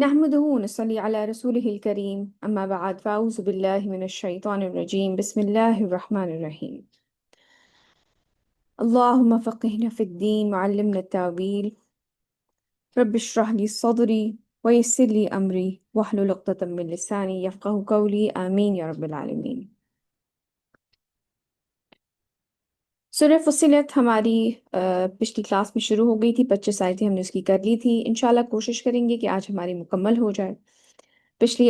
نحمده ونصلي على رسوله الكريم أما بعد فأعوذ بالله من الشيطان الرجيم بسم الله الرحمن الرحيم اللهم فقهنا في الدين وعلمنا التأويل رب اشرح لي صدري ويسر لي أمري واحلل عقدة من لساني يفقه قولي آمين يا رب العالمين۔ سورہ فصلت ہماری پچھلی کلاس میں شروع ہو گئی تھی، 25 آیتیں ہم نے اس کی کر لی تھی۔ انشاءاللہ کوشش کریں گے کہ آج ہماری مکمل ہو جائے۔ پچھلی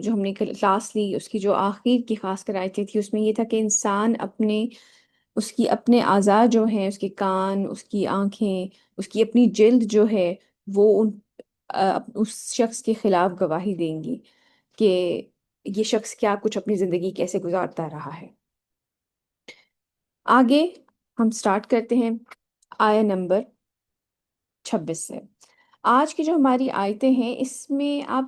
جو ہم نے کلاس لی اس کی جو آخر کی خاص کر آیتیں تھی اس میں یہ تھا کہ انسان اس کی اپنے اعضاء جو ہیں، اس کے کان، اس کی آنکھیں، اس کی اپنی جلد جو ہے وہ اس شخص کے خلاف گواہی دیں گی کہ یہ شخص کیا کچھ اپنی زندگی کیسے گزارتا رہا ہے۔ آگے ہم سٹارٹ کرتے ہیں آیت نمبر 26 سے۔ آج کی جو ہماری آیتیں ہیں اس میں آپ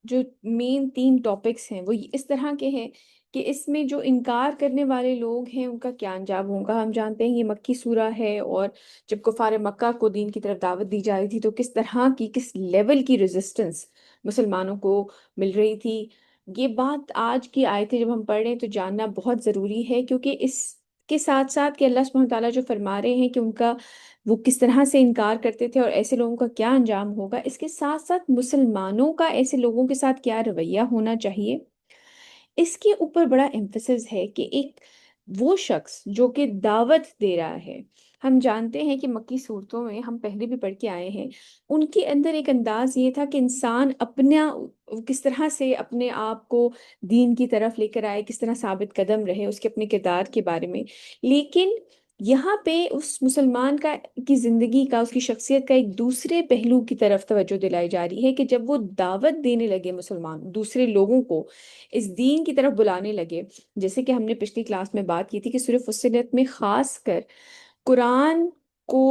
جو مین 3 ٹاپکس ہیں وہ اس طرح کے ہیں کہ اس میں جو انکار کرنے والے لوگ ہیں ان کا کیا انجام ہوگا۔ ہم جانتے ہیں یہ مکی سورہ ہے، اور جب کفار مکہ کو دین کی طرف دعوت دی جا رہی تھی تو کس طرح کی، کس لیول کی ریزسٹنس مسلمانوں کو مل رہی تھی۔ یہ بات آج کی آیتیں جب ہم پڑھ رہے ہیں تو جاننا بہت ضروری ہے، کیونکہ اس کے ساتھ ساتھ کہ اللہ سبحانہ وتعالیٰ جو فرما رہے ہیں کہ وہ کس طرح سے انکار کرتے تھے اور ایسے لوگوں کا کیا انجام ہوگا، اس کے ساتھ ساتھ مسلمانوں کا ایسے لوگوں کے ساتھ کیا رویہ ہونا چاہیے، اس کے اوپر بڑا ایمفسس ہے کہ ایک وہ شخص جو کہ دعوت دے رہا ہے۔ ہم جانتے ہیں کہ مکی صورتوں میں ہم پہلے بھی پڑھ کے آئے ہیں، ان کے اندر ایک انداز یہ تھا کہ انسان کس طرح سے اپنے آپ کو دین کی طرف لے کر آئے، کس طرح ثابت قدم رہے، اس کے اپنے کردار کے بارے میں۔ لیکن یہاں پہ اس مسلمان کی زندگی کا، اس کی شخصیت کا ایک دوسرے پہلو کی طرف توجہ دلائی جا رہی ہے کہ جب وہ دعوت دینے لگے، مسلمان دوسرے لوگوں کو اس دین کی طرف بلانے لگے، جیسے کہ ہم نے پچھلی کلاس میں بات کی تھی کہ سورہ فصلت میں خاص کر قرآن کو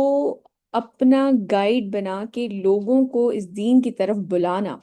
اپنا گائیڈ بنا کے لوگوں کو اس دین کی طرف بلانا،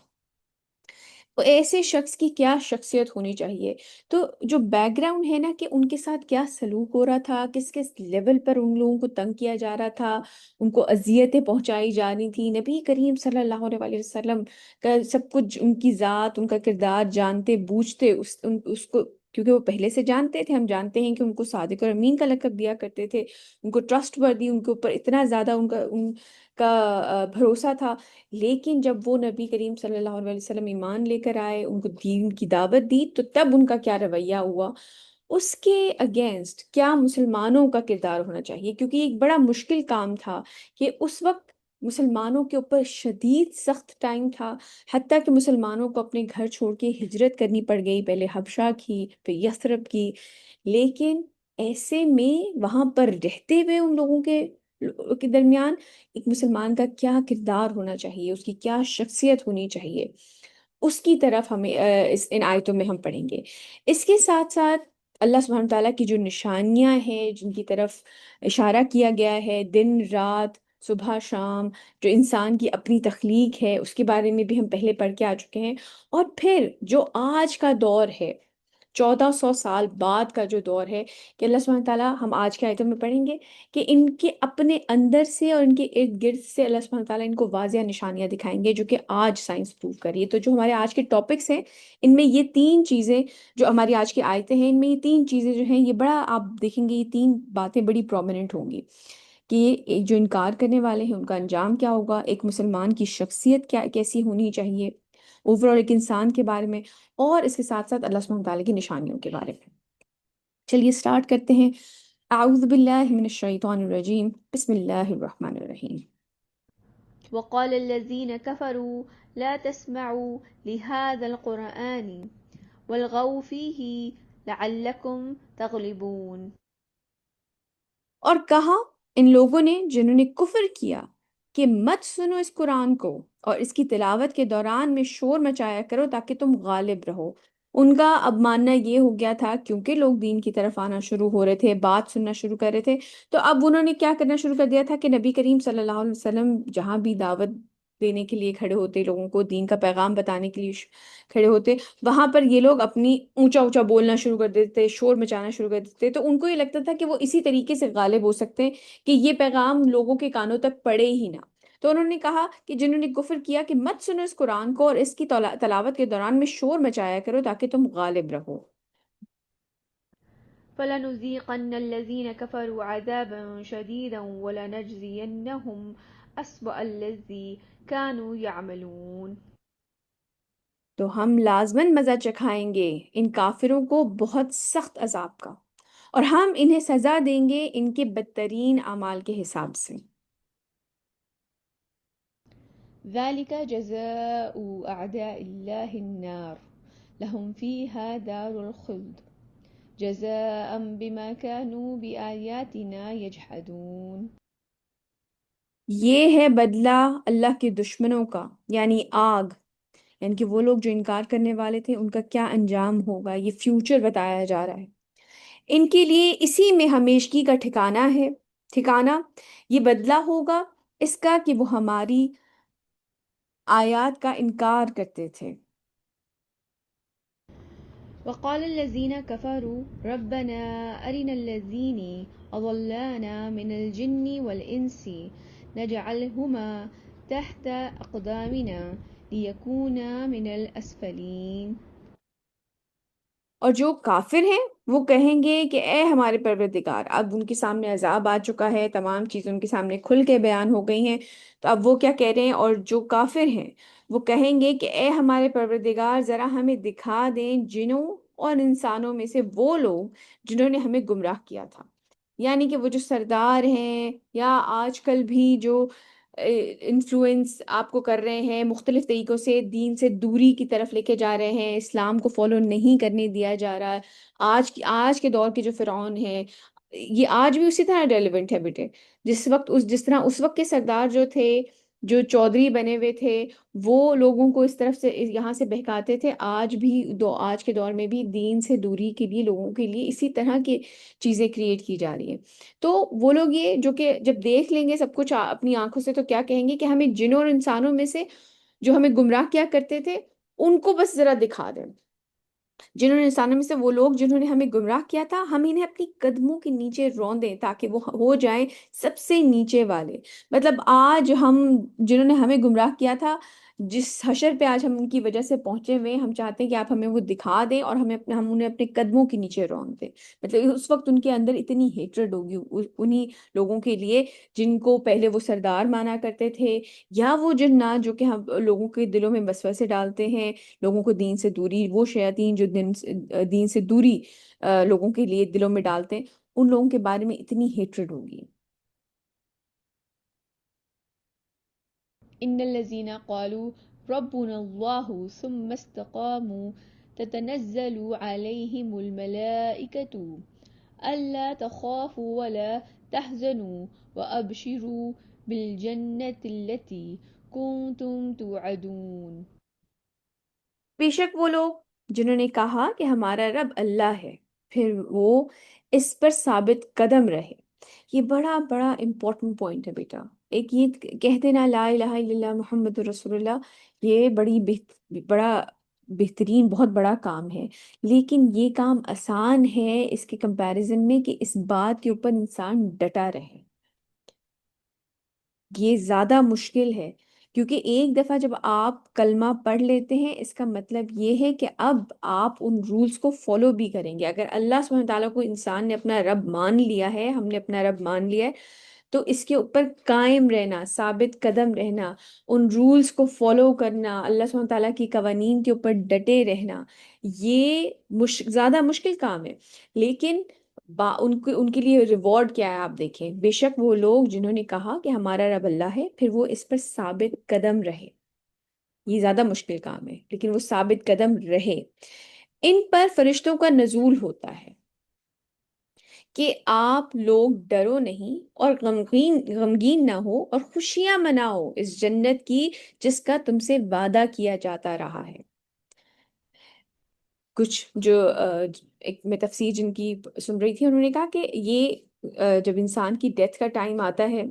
تو ایسے شخص کی کیا شخصیت ہونی چاہیے۔ تو جو بیک گراؤنڈ ہے نا کہ ان کے ساتھ کیا سلوک ہو رہا تھا، کس کس لیول پر ان لوگوں کو تنگ کیا جا رہا تھا، ان کو اذیتیں پہنچائی جا رہی تھی، نبی کریم صلی اللہ علیہ وسلم کا سب کچھ، ان کی ذات، ان کا کردار جانتے بوجھتے اس کو، کیونکہ وہ پہلے سے جانتے تھے، ہم جانتے ہیں کہ ان کو صادق اور امین کا لقب دیا کرتے تھے، ان کو ٹرسٹ وردی، ان کے اوپر اتنا زیادہ ان کا بھروسہ تھا۔ لیکن جب وہ نبی کریم صلی اللہ علیہ وسلم ایمان لے کر آئے، ان کو دین کی دعوت دی، تو تب ان کا کیا رویہ ہوا، اس کے اگینسٹ کیا مسلمانوں کا کردار ہونا چاہیے، کیونکہ ایک بڑا مشکل کام تھا کہ اس وقت مسلمانوں کے اوپر شدید سخت ٹائم تھا، حتیٰ کہ مسلمانوں کو اپنے گھر چھوڑ کے ہجرت کرنی پڑ گئی، پہلے حبشہ کی، پھر یثرب کی۔ لیکن ایسے میں وہاں پر رہتے ہوئے ان لوگوں کے درمیان ایک مسلمان کا کیا کردار ہونا چاہیے، اس کی کیا شخصیت ہونی چاہیے، اس کی طرف ہمیں ان آیتوں میں ہم پڑھیں گے۔ اس کے ساتھ ساتھ اللہ سبحانہ تعالیٰ کی جو نشانیاں ہیں جن کی طرف اشارہ کیا گیا ہے، دن رات، صبح شام، جو انسان کی اپنی تخلیق ہے اس کے بارے میں بھی ہم پہلے پڑھ کے آ چکے ہیں، اور پھر جو آج کا دور ہے، 1400 سال بعد کا جو دور ہے، کہ اللہ سبحانہ تعالیٰ، ہم آج کے آیتوں میں پڑھیں گے کہ ان کے اپنے اندر سے اور ان کے ارد گرد سے اللہ سبحانہ تعالیٰ ان کو واضح نشانیاں دکھائیں گے جو کہ آج سائنس پروو کر رہی ہے۔ تو جو ہمارے آج کے ٹاپکس ہیں ان میں یہ 3 چیزیں، جو ہماری آج کی آیتیں ہیں ان میں یہ 3 چیزیں جو ہیں، یہ بڑا آپ دیکھیں گے یہ 3 باتیں بڑی پرومیننٹ ہوں گی کہ ایک جو انکار کرنے والے ہیں ان کا انجام کیا ہوگا، ایک مسلمان کی شخصیت کیسی ہونی چاہیے اوور ایک انسان کے بارے میں، اور اس کے ساتھ ساتھ اللہ سبحانہ تعالیٰ کی نشانیوں کے بارے میں۔ چلیے سٹارٹ کرتے ہیں۔ اعوذ باللہ من الشیطان الرجیم، بسم اللہ الرحمن الرحیم۔ وقال الذين كفروا لا تسمعوا لهذا القرآن والغوا فيه لعلكم تغلبون۔ اور کہا ان لوگوں نے جنہوں نے کفر کیا کہ مت سنو اس قرآن کو اور اس کی تلاوت کے دوران میں شور مچایا کرو تاکہ تم غالب رہو۔ ان کا اب ماننا یہ ہو گیا تھا، کیونکہ لوگ دین کی طرف آنا شروع ہو رہے تھے، بات سننا شروع کر رہے تھے، تو اب انہوں نے کیا کرنا شروع کر دیا تھا کہ نبی کریم صلی اللہ علیہ وسلم جہاں بھی دعوت دینے کے لیے کھڑے ہوتے، لوگوں کو دین کا پیغام بتانے کے لیے کھڑے ہوتے، وہاں پر یہ لوگ اپنی اونچا اونچا بولنا شروع کر دیتے، شور مچانا شروع کر دیتے، تو ان کو یہ لگتا تھا کہ وہ اسی طریقے سے غالب ہو سکتے ہیں کہ یہ پیغام لوگوں کے کانوں تک پڑے ہی نہ۔ تو انہوں نے کہا کہ جنہوں نے کفر کیا کہ مت سنو اس قرآن کو اور اس کی تلاوت کے دوران میں شور مچایا کرو تاکہ تم غالب رہو۔ فلنذيقن الذين كفروا عذابا شديدا ولنجزينهم أسوأ الذي كانوا يعملون۔ تو ہم لازماً مزہ چکھائیں گے ان کافروں کو بہت سخت عذاب کا، اور ہم انہیں سزا دیں گے ان کے بدترین اعمال کے حساب سے۔ ذلك جزاء أعداء الله النار لهم فيها دار الخلد جزاء بما كانوا بآياتنا يجحدون۔ یہ ہے بدلہ اللہ کے دشمنوں کا، یعنی آگ، یعنی کہ وہ لوگ جو انکار کرنے والے تھے ان کا کیا انجام ہوگا، یہ فیوچر بتایا جا رہا ہے۔ ان کے لیے اسی میں ہمیشگی کا ٹھکانہ ہے، ٹھکانہ یہ بدلہ ہوگا اس کا کہ وہ ہماری آیات کا انکار کرتے تھے۔ وقال الذين كفروا ربنا أرنا الذين أضلانا من الجن والإنس نجعلهما تحت أقدامنا ليكونا من الأسفلين۔ اور جو کافر ہیں وہ کہیں گے کہ اے ہمارے پروردگار، اب ان کے سامنے عذاب آ چکا ہے، تمام چیزیں ان کے سامنے کھل کے بیان ہو گئی ہیں، تو اب وہ کیا کہہ رہے ہیں، اور جو کافر ہیں وہ کہیں گے کہ اے ہمارے پروردگار ذرا ہمیں دکھا دیں جنوں اور انسانوں میں سے وہ لوگ جنہوں نے ہمیں گمراہ کیا تھا، یعنی کہ وہ جو سردار ہیں یا آج کل بھی جو انفلوئنس آپ کو کر رہے ہیں، مختلف طریقوں سے دین سے دوری کی طرف لے کے جا رہے ہیں، اسلام کو فالو نہیں کرنے دیا جا رہا ہے۔ آج کے دور کے جو فرعون ہیں یہ آج بھی اسی طرح ریلیونٹ ہے بیٹے، جس طرح اس وقت کے سردار جو تھے، جو چودھری بنے ہوئے تھے، وہ لوگوں کو اس طرف سے یہاں سے بہکاتے تھے، آج کے دور میں بھی دین سے دوری کے لیے لوگوں کے لیے اسی طرح کی چیزیں کریٹ کی جا رہی ہیں۔ تو وہ لوگ یہ جو کہ جب دیکھ لیں گے سب کچھ اپنی آنکھوں سے تو کیا کہیں گے کہ ہمیں جنوں اور انسانوں میں سے جو ہمیں گمراہ کیا کرتے تھے ان کو بس ذرا دکھا دیں، جنہوں نے انسانوں میں سے وہ لوگ جنہوں نے ہمیں گمراہ کیا تھا، ہم انہیں اپنی قدموں کے نیچے رون دیں تاکہ وہ ہو جائیں سب سے نیچے والے۔ مطلب آج ہم جنہوں نے ہمیں گمراہ کیا تھا، جس حشر پہ آج ہم ان کی وجہ سے پہنچے ہوئے ہیں، ہم چاہتے ہیں کہ آپ ہمیں وہ دکھا دیں اور ہم انہیں اپنے قدموں کے نیچے رون دیں۔ مطلب اس وقت ان کے اندر اتنی ہیٹرڈ ہوگی انہی لوگوں کے لیے جن کو پہلے وہ سردار مانا کرتے تھے، یا وہ جنات جو کہ ہم لوگوں کے دلوں میں وسوسے ڈالتے ہیں، لوگوں کو دین سے دوری، وہ شیاطین جو دین سے دوری لوگوں کے لیے دلوں میں ڈالتے ہیں، ان لوگوں کے بارے میں اتنی ہیٹرڈ ہوگی۔ إن الذين قالوا ربنا الله ثم استقاموا تتنزل عليهم الملائكة ألا تخافوا ولا تحزنوا وأبشروا بالجنة التي كنتم توعدون۔ بے شک وہ لوگ جنہوں نے کہا کہ ہمارا رب اللہ ہے، پھر وہ اس پر ثابت قدم رہے۔ یہ بڑا بڑا امپورٹنٹ پوائنٹ ہے بیٹا۔ ایک یہ کہہ دینا لا الہ الا اللہ محمد رسول اللہ، یہ بڑا بہترین بہت بڑا کام ہے، لیکن یہ کام آسان ہے اس کے کمپیریزن میں کہ اس بات کے اوپر انسان ڈٹا رہے۔ یہ زیادہ مشکل ہے، کیونکہ ایک دفعہ جب آپ کلمہ پڑھ لیتے ہیں اس کا مطلب یہ ہے کہ اب آپ ان رولز کو فالو بھی کریں گے۔ اگر اللہ سبحانہ تعالیٰ کو انسان نے اپنا رب مان لیا ہے، ہم نے اپنا رب مان لیا ہے، تو اس کے اوپر قائم رہنا، ثابت قدم رہنا، ان رولز کو فالو کرنا، اللہ سبحانہ تعالیٰ کی قوانین کے اوپر ڈٹے رہنا، یہ زیادہ مشکل کام ہے، لیکن ان کے لیے ریوارڈ کیا ہے آپ دیکھیں۔ بے شک وہ لوگ جنہوں نے کہا کہ ہمارا رب اللہ ہے، پھر وہ اس پر ثابت قدم رہے، یہ زیادہ مشکل کام ہے لیکن وہ ثابت قدم رہے۔ ان پر فرشتوں کا نزول ہوتا ہے کہ آپ لوگ ڈرو نہیں اور غمگین نہ ہو اور خوشیاں مناؤ اس جنت کی جس کا تم سے وعدہ کیا جاتا رہا ہے۔ کچھ جو ایک میں تفسیر جن کی سن رہی تھی انہوں نے کہا کہ یہ جب انسان کی ڈیتھ کا ٹائم آتا ہے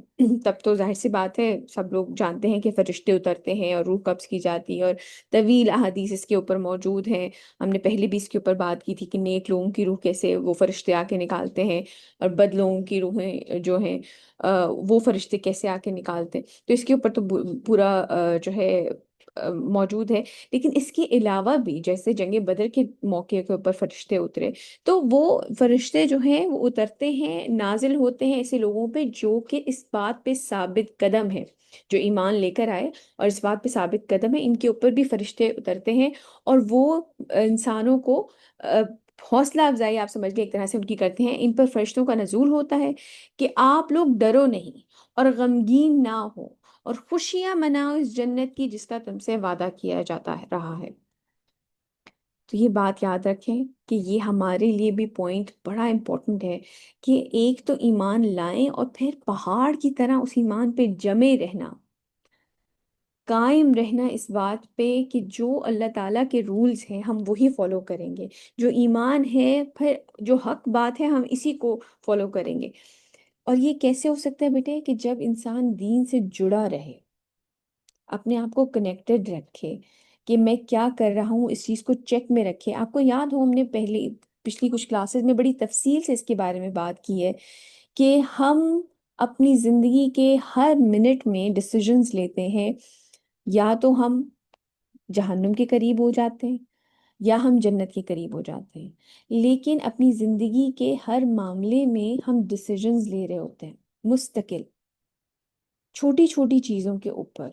تب تو ظاہر سی بات ہے سب لوگ جانتے ہیں کہ فرشتے اترتے ہیں اور روح قبض کی جاتی ہے، اور طویل احادیث اس کے اوپر موجود ہیں. ہم نے پہلے بھی اس کے اوپر بات کی تھی کہ نیک لوگوں کی روح کیسے وہ فرشتے آ کے نکالتے ہیں، اور بد لوگوں کی روحیں جو ہیں وہ فرشتے کیسے آ کے نکالتے ہیں. تو اس کے اوپر تو پورا جو ہے موجود ہے. لیکن اس کے علاوہ بھی جیسے جنگ بدر کے موقع کے اوپر فرشتے اترے، تو وہ فرشتے جو ہیں وہ اترتے ہیں، نازل ہوتے ہیں ایسے لوگوں پہ جو کہ اس بات پہ ثابت قدم ہے، جو ایمان لے کر آئے اور اس بات پہ ثابت قدم ہے، ان کے اوپر بھی فرشتے اترتے ہیں. اور وہ انسانوں کو حوصلہ افزائی آپ سمجھ لیں ایک طرح سے ان کی کرتے ہیں. ان پر فرشتوں کا نزول ہوتا ہے کہ آپ لوگ ڈرو نہیں اور غمگین نہ ہو اور خوشیاں مناؤ اس جنت کی جس کا تم سے وعدہ کیا جاتا ہے رہا ہے. تو یہ بات یاد رکھیں کہ یہ ہمارے لیے بھی پوائنٹ بڑا امپورٹنٹ ہے کہ ایک تو ایمان لائیں اور پھر پہاڑ کی طرح اس ایمان پہ جمے رہنا، قائم رہنا اس بات پہ کہ جو اللہ تعالیٰ کے رولز ہیں ہم وہی فالو کریں گے، جو ایمان ہے پھر جو حق بات ہے ہم اسی کو فالو کریں گے. اور یہ کیسے ہو سکتا ہے بیٹے؟ کہ جب انسان دین سے جڑا رہے، اپنے آپ کو کنیکٹڈ رکھے کہ میں کیا کر رہا ہوں، اس چیز کو چیک میں رکھے. آپ کو یاد ہو ہم نے پچھلی کچھ کلاسز میں بڑی تفصیل سے اس کے بارے میں بات کی ہے کہ ہم اپنی زندگی کے ہر منٹ میں ڈیسیجنز لیتے ہیں، یا تو ہم جہنم کے قریب ہو جاتے ہیں یا ہم جنت کے قریب ہو جاتے ہیں. لیکن اپنی زندگی کے ہر معاملے میں ہم ڈیسیجنز لے رہے ہوتے ہیں مستقل، چھوٹی چھوٹی چیزوں کے اوپر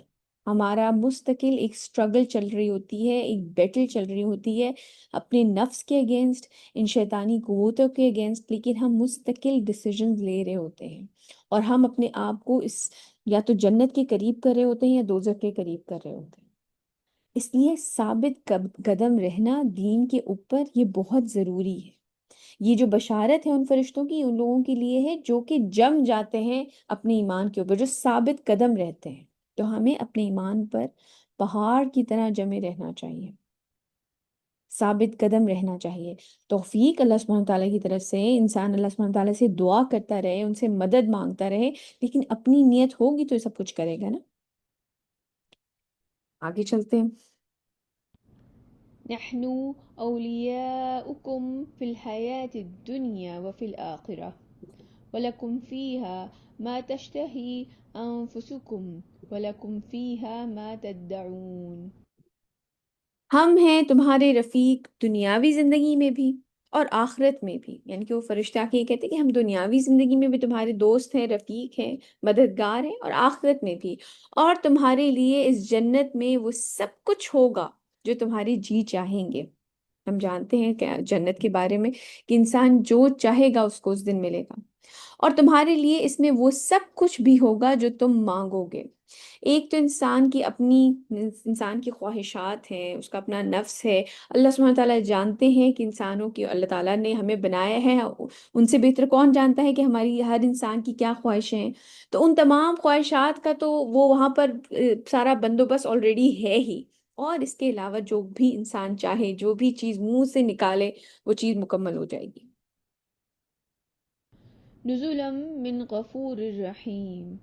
ہمارا مستقل ایک سٹرگل چل رہی ہوتی ہے، ایک بیٹل چل رہی ہوتی ہے اپنے نفس کے اگینسٹ، ان شیطانی قوتوں کے اگینسٹ. لیکن ہم مستقل ڈیسیجنز لے رہے ہوتے ہیں اور ہم اپنے آپ کو اس یا تو جنت کے قریب کر رہے ہوتے ہیں یا دوزخ کے قریب کر رہے ہوتے ہیں. اس لیے ثابت قدم رہنا دین کے اوپر یہ بہت ضروری ہے. یہ جو بشارت ہے ان فرشتوں کی ان لوگوں کے لیے ہے جو کہ جم جاتے ہیں اپنے ایمان کے اوپر، جو ثابت قدم رہتے ہیں. تو ہمیں اپنے ایمان پر پہاڑ کی طرح جمے رہنا چاہیے، ثابت قدم رہنا چاہیے. توفیق اللہ سبحانہ تعالیٰ کی طرف سے، انسان اللہ سبحانہ تعالیٰ سے دعا کرتا رہے، ان سے مدد مانگتا رہے، لیکن اپنی نیت ہوگی تو یہ سب کچھ کرے گا نا. آگے چلتے ہیں. نحن أولياؤكم في الحياة الدنيا وفي الآخرة ولكم فيها ما تشتهي أنفسكم ولكم فيها ما تدعون. ہم ہیں تمہارے رفیق دنیاوی زندگی میں بھی اور آخرت میں بھی. یعنی کہ وہ فرشتے آ کے یہ کہتے ہیں کہ ہم دنیاوی زندگی میں بھی تمہارے دوست ہیں، رفیق ہیں، مددگار ہیں، اور آخرت میں بھی. اور تمہارے لیے اس جنت میں وہ سب کچھ ہوگا جو تمہاری جی چاہیں گے. ہم جانتے ہیں کہ جنت کے بارے میں کہ انسان جو چاہے گا اس کو اس دن ملے گا. اور تمہارے لیے اس میں وہ سب کچھ بھی ہوگا جو تم مانگو گے. ایک تو انسان کی اپنی، انسان کی خواہشات ہیں، اس کا اپنا نفس ہے. اللہ سبحانہ تعالیٰ جانتے ہیں کہ انسانوں کی اللہ تعالیٰ نے ہمیں بنایا ہے، ان سے بہتر کون جانتا ہے کہ ہماری ہر انسان کی کیا خواہشیں ہیں. تو ان تمام خواہشات کا تو وہ وہاں پر سارا بندوبست آلریڈی ہے ہی. اور اس کے علاوہ جو بھی انسان چاہے، جو بھی چیز منہ سے نکالے، وہ چیز مکمل ہو جائے گی. نزلا من غفور رحیم.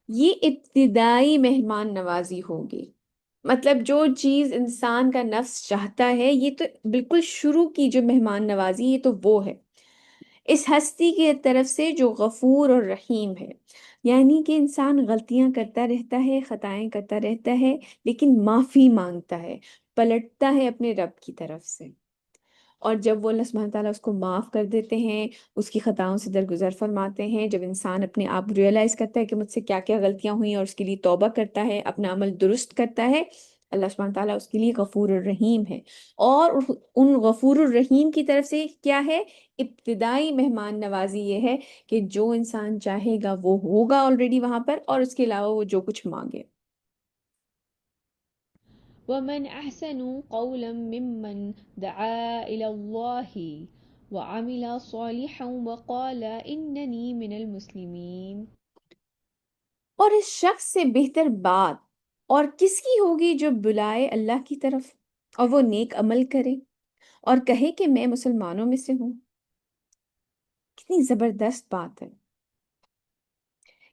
یہ ابتدائی مہمان نوازی ہوگی. مطلب جو چیز انسان کا نفس چاہتا ہے، یہ تو بالکل شروع کی جو مہمان نوازی، یہ تو وہ ہے اس ہستی کی طرف سے جو غفور اور رحیم ہے. یعنی کہ انسان غلطیاں کرتا رہتا ہے، خطائیں کرتا رہتا ہے، لیکن معافی مانگتا ہے، پلٹتا ہے اپنے رب کی طرف سے. اور جب وہ اللہ سبحانہ تعالیٰ اس کو معاف کر دیتے ہیں، اس کی خطاؤں سے درگزر فرماتے ہیں، جب انسان اپنے آپ ریئلائز کرتا ہے کہ مجھ سے کیا کیا غلطیاں ہوئیں اور اس کے لیے توبہ کرتا ہے، اپنا عمل درست کرتا ہے، اللہ سبحانہ تعالیٰ اس کے لیے غفور الرحیم ہے. اور ان غفور الرحیم کی طرف سے کیا ہے؟ ابتدائی مہمان نوازی یہ ہے کہ جو انسان چاہے گا وہ ہوگا آلریڈی وہاں پر، اور اس کے علاوہ وہ جو کچھ مانگے. ومن أحسن قولا ممن دعا إلى الله وعمل صالحا وقال إنني من المسلمين. اور اس شخص سے بہتر بات اور کس کی ہوگی جو بلائے اللہ کی طرف اور وہ نیک عمل کرے اور کہے کہ میں مسلمانوں میں سے ہوں. کتنی زبردست بات ہے.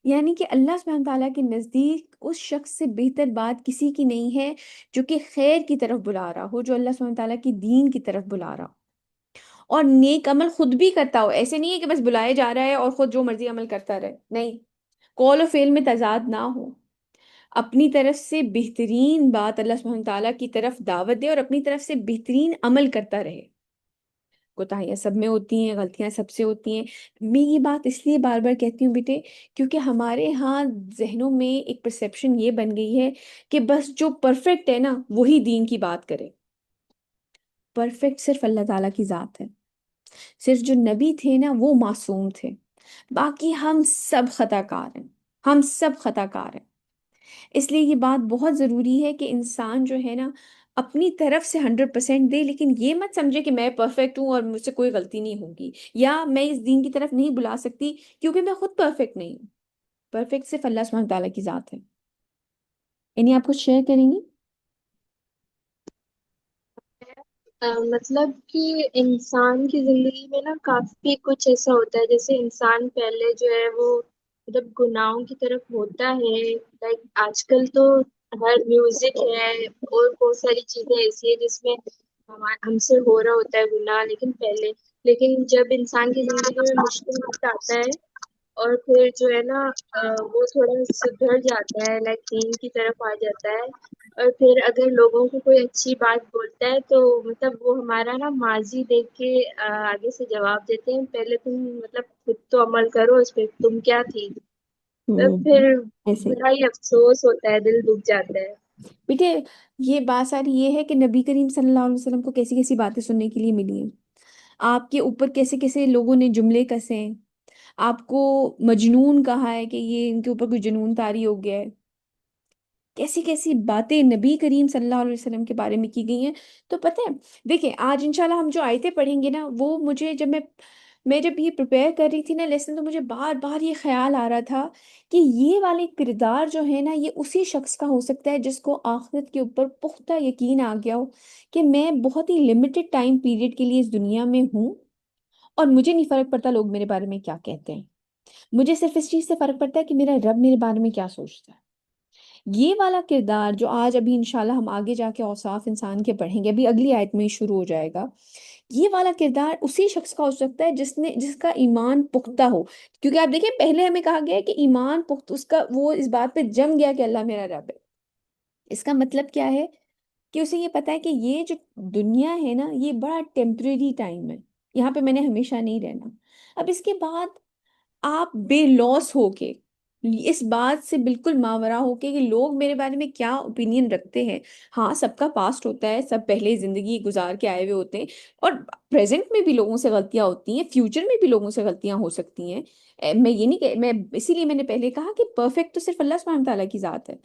یعنی کہ اللہ سبحانہ تعالیٰ کے نزدیک اس شخص سے بہتر بات کسی کی نہیں ہے جو کہ خیر کی طرف بلا رہا ہو، جو اللہ سبحانہ تعالیٰ کی دین کی طرف بلا رہا ہو اور نیک عمل خود بھی کرتا ہو. ایسے نہیں ہے کہ بس بلائے جا رہا ہے اور خود جو مرضی عمل کرتا رہے، نہیں. قول و فعل میں تضاد نہ ہو، اپنی طرف سے بہترین بات اللہ سبحانہ تعالیٰ کی طرف دعوت دے اور اپنی طرف سے بہترین عمل کرتا رہے. کوتاہیاں سب میں ہوتی ہیں، غلطیاں سب سے ہوتی ہیں. میں یہ بات اس لیے بار بار کہتی ہوں بیٹے، کیونکہ ہمارے ہاں ذہنوں میں ایک پرسیپشن یہ بن گئی ہے کہ بس جو پرفیکٹ ہے نا وہی دین کی بات کرے. پرفیکٹ صرف اللہ تعالیٰ کی ذات ہے. صرف جو نبی تھے نا وہ معصوم تھے، باقی ہم سب خطا کار ہیں. ہم سب خطا کار ہیں. اس لیے یہ بات بہت ضروری ہے کہ انسان جو ہے نا اپنی طرف سے 100% دے، لیکن یہ مت سمجھے کہ میں پرفیکٹ ہوں اور مجھ سے کوئی غلطی نہیں ہوگی، یا میں اس دین کی طرف نہیں بلا سکتی کیونکہ میں خود پرفیکٹ نہیں ہوں. پرفیکٹ صرف اللہ سبحانہ تعالیٰ کی ذات ہے. انہیں آپ کچھ شیئر کریں گی؟ مطلب کہ انسان کی زندگی میں نا کافی کچھ ایسا ہوتا ہے، جیسے انسان پہلے جو ہے وہ مطلب گناہوں کی طرف ہوتا ہے. لائک آج کل تو ہر میوزک ہے اور بہت ساری چیزیں ایسی ہیں جس میں ہم سے ہو رہا ہوتا ہے گناہ، لیکن جب انسان کی زندگی میں مشکل وقت آتا ہے اور پھر جو ہے نا وہ تھوڑا سدھر جاتا ہے، لائک دین کی طرف آ جاتا ہے. اور پھر اگر لوگوں کو کوئی اچھی بات بولتا ہے تو مطلب وہ ہمارا نا ماضی دیکھ کے آگے سے جواب دیتے ہیں، پہلے تم مطلب خود تو عمل کرو اس پہ، تم کیا تھی. تو ہوں. پھر ایسے بڑا ہی افسوس ہوتا ہے، دل دکھ جاتا ہے. بیٹے، یہ بات ساری یہ ہے کہ نبی کریم صلی اللہ علیہ وسلم کو کیسی کیسی باتیں سننے کے لیے ملی ہیں. آپ کے اوپر کیسے کیسے لوگوں نے جملے کسے ہیں، آپ کو مجنون کہا ہے کہ یہ ان کے اوپر کوئی جنون طاری ہو گیا ہے. کیسی کیسی باتیں نبی کریم صلی اللہ علیہ وسلم کے بارے میں کی گئی ہیں. تو پتہ ہے، دیکھیں آج انشاءاللہ ہم جو آیتیں پڑھیں گے نا، وہ مجھے جب میں جب یہ پریپیئر کر رہی تھی نا لیسن، تو مجھے بار بار یہ خیال آ رہا تھا کہ یہ والے کردار جو ہے نا یہ اسی شخص کا ہو سکتا ہے جس کو آخرت کے اوپر پختہ یقین آ گیا ہو کہ میں بہت ہی لمیٹڈ ٹائم پیریڈ کے لیے اس دنیا میں ہوں اور مجھے نہیں فرق پڑتا لوگ میرے بارے میں کیا کہتے ہیں. مجھے صرف اس چیز سے فرق پڑتا ہے کہ میرا رب میرے بارے میں کیا سوچتا ہے. یہ والا کردار جو آج ابھی انشاءاللہ ہم آگے جا کے اوصاف انسان کے پڑھیں گے، ابھی اگلی آیت میں ہی شروع ہو جائے گا. یہ والا کردار اسی شخص کا ہو سکتا ہے جس کا ایمان پختہ ہو. کیونکہ آپ دیکھیں پہلے ہمیں کہا گیا ہے کہ ایمان پخت اس کا، وہ اس بات پہ جم گیا کہ اللہ میرا رب ہے. اس کا مطلب کیا ہے کہ اسے یہ پتا ہے کہ یہ جو دنیا ہے نا یہ بڑا ٹیمپریری ٹائم ہے، یہاں پہ میں نے ہمیشہ نہیں رہنا. اب اس کے بعد آپ بے لوس ہو کے اس بات سے بالکل ماورا ہو کے کہ لوگ میرے بارے میں کیا اوپینین رکھتے ہیں. ہاں سب کا پاسٹ ہوتا ہے، سب پہلے زندگی گزار کے آئے ہوئے ہوتے ہیں اور پریزنٹ میں بھی لوگوں سے غلطیاں ہوتی ہیں، فیوچر میں بھی لوگوں سے غلطیاں ہو سکتی ہیں. میں یہ نہیں کہ میں اسی لیے میں نے پہلے کہا کہ پرفیکٹ تو صرف اللہ سبحانہ تعالیٰ کی ذات ہے،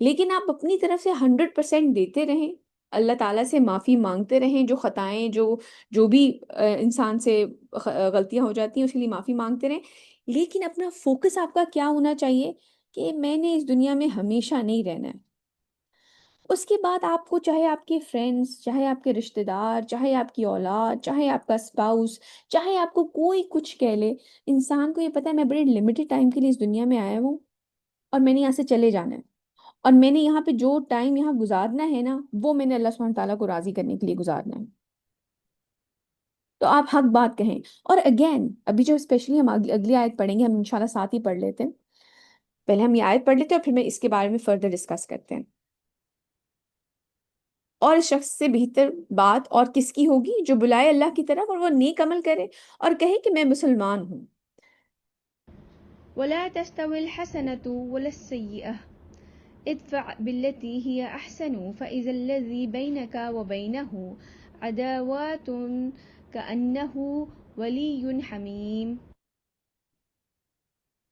لیکن آپ اپنی طرف سے 100% دیتے رہیں، اللہ تعالیٰ سے معافی مانگتے رہیں. جو خطائیں جو بھی انسان سے غلطیاں ہو جاتی ہیں اس کے لیے معافی مانگتے رہیں. لیکن اپنا فوکس آپ کا کیا ہونا چاہیے کہ میں نے اس دنیا میں ہمیشہ نہیں رہنا ہے. اس کے بعد آپ کو چاہے آپ کے فرینڈز، چاہے آپ کے رشتہ دار، چاہے آپ کی اولاد، چاہے آپ کا اسپاؤس، چاہے آپ کو کوئی کچھ کہہ لے، انسان کو یہ پتہ ہے میں بڑے لمیٹڈ ٹائم کے لیے اس دنیا میں آیا ہوں اور میں نے یہاں سے چلے جانا ہے. اور میں نے یہاں پہ جو ٹائم یہاں گزارنا ہے نا وہ میں نے اللہ سبحانہ تعالیٰ کو راضی کرنے کے لیے گزارنا ہے. تو آپ حق بات کہیں. اور اگین ابھی جو اسپیشلی ہم اگلی آیت پڑھیں گے، ہم انشاءاللہ ساتھ ہی پڑھ لیتے ہیں. پہلے ہم یہ آیت پڑھ لیتے ہیں اور پھر میں اس کے بارے میں فردر ڈسکس کرتے ہیں. اور اس شخص سے بہتر بات اور کس کی ہوگی جو بلائے اللہ کی طرف اور وہ نیک عمل کرے اور کہے کہ میں مسلمان ہوں. ولا تستوي الحسنة ولا السيئة ادفع بالتي هي أحسن فإذا الذي بينك وبينه عداوات كأنه ولي حميم.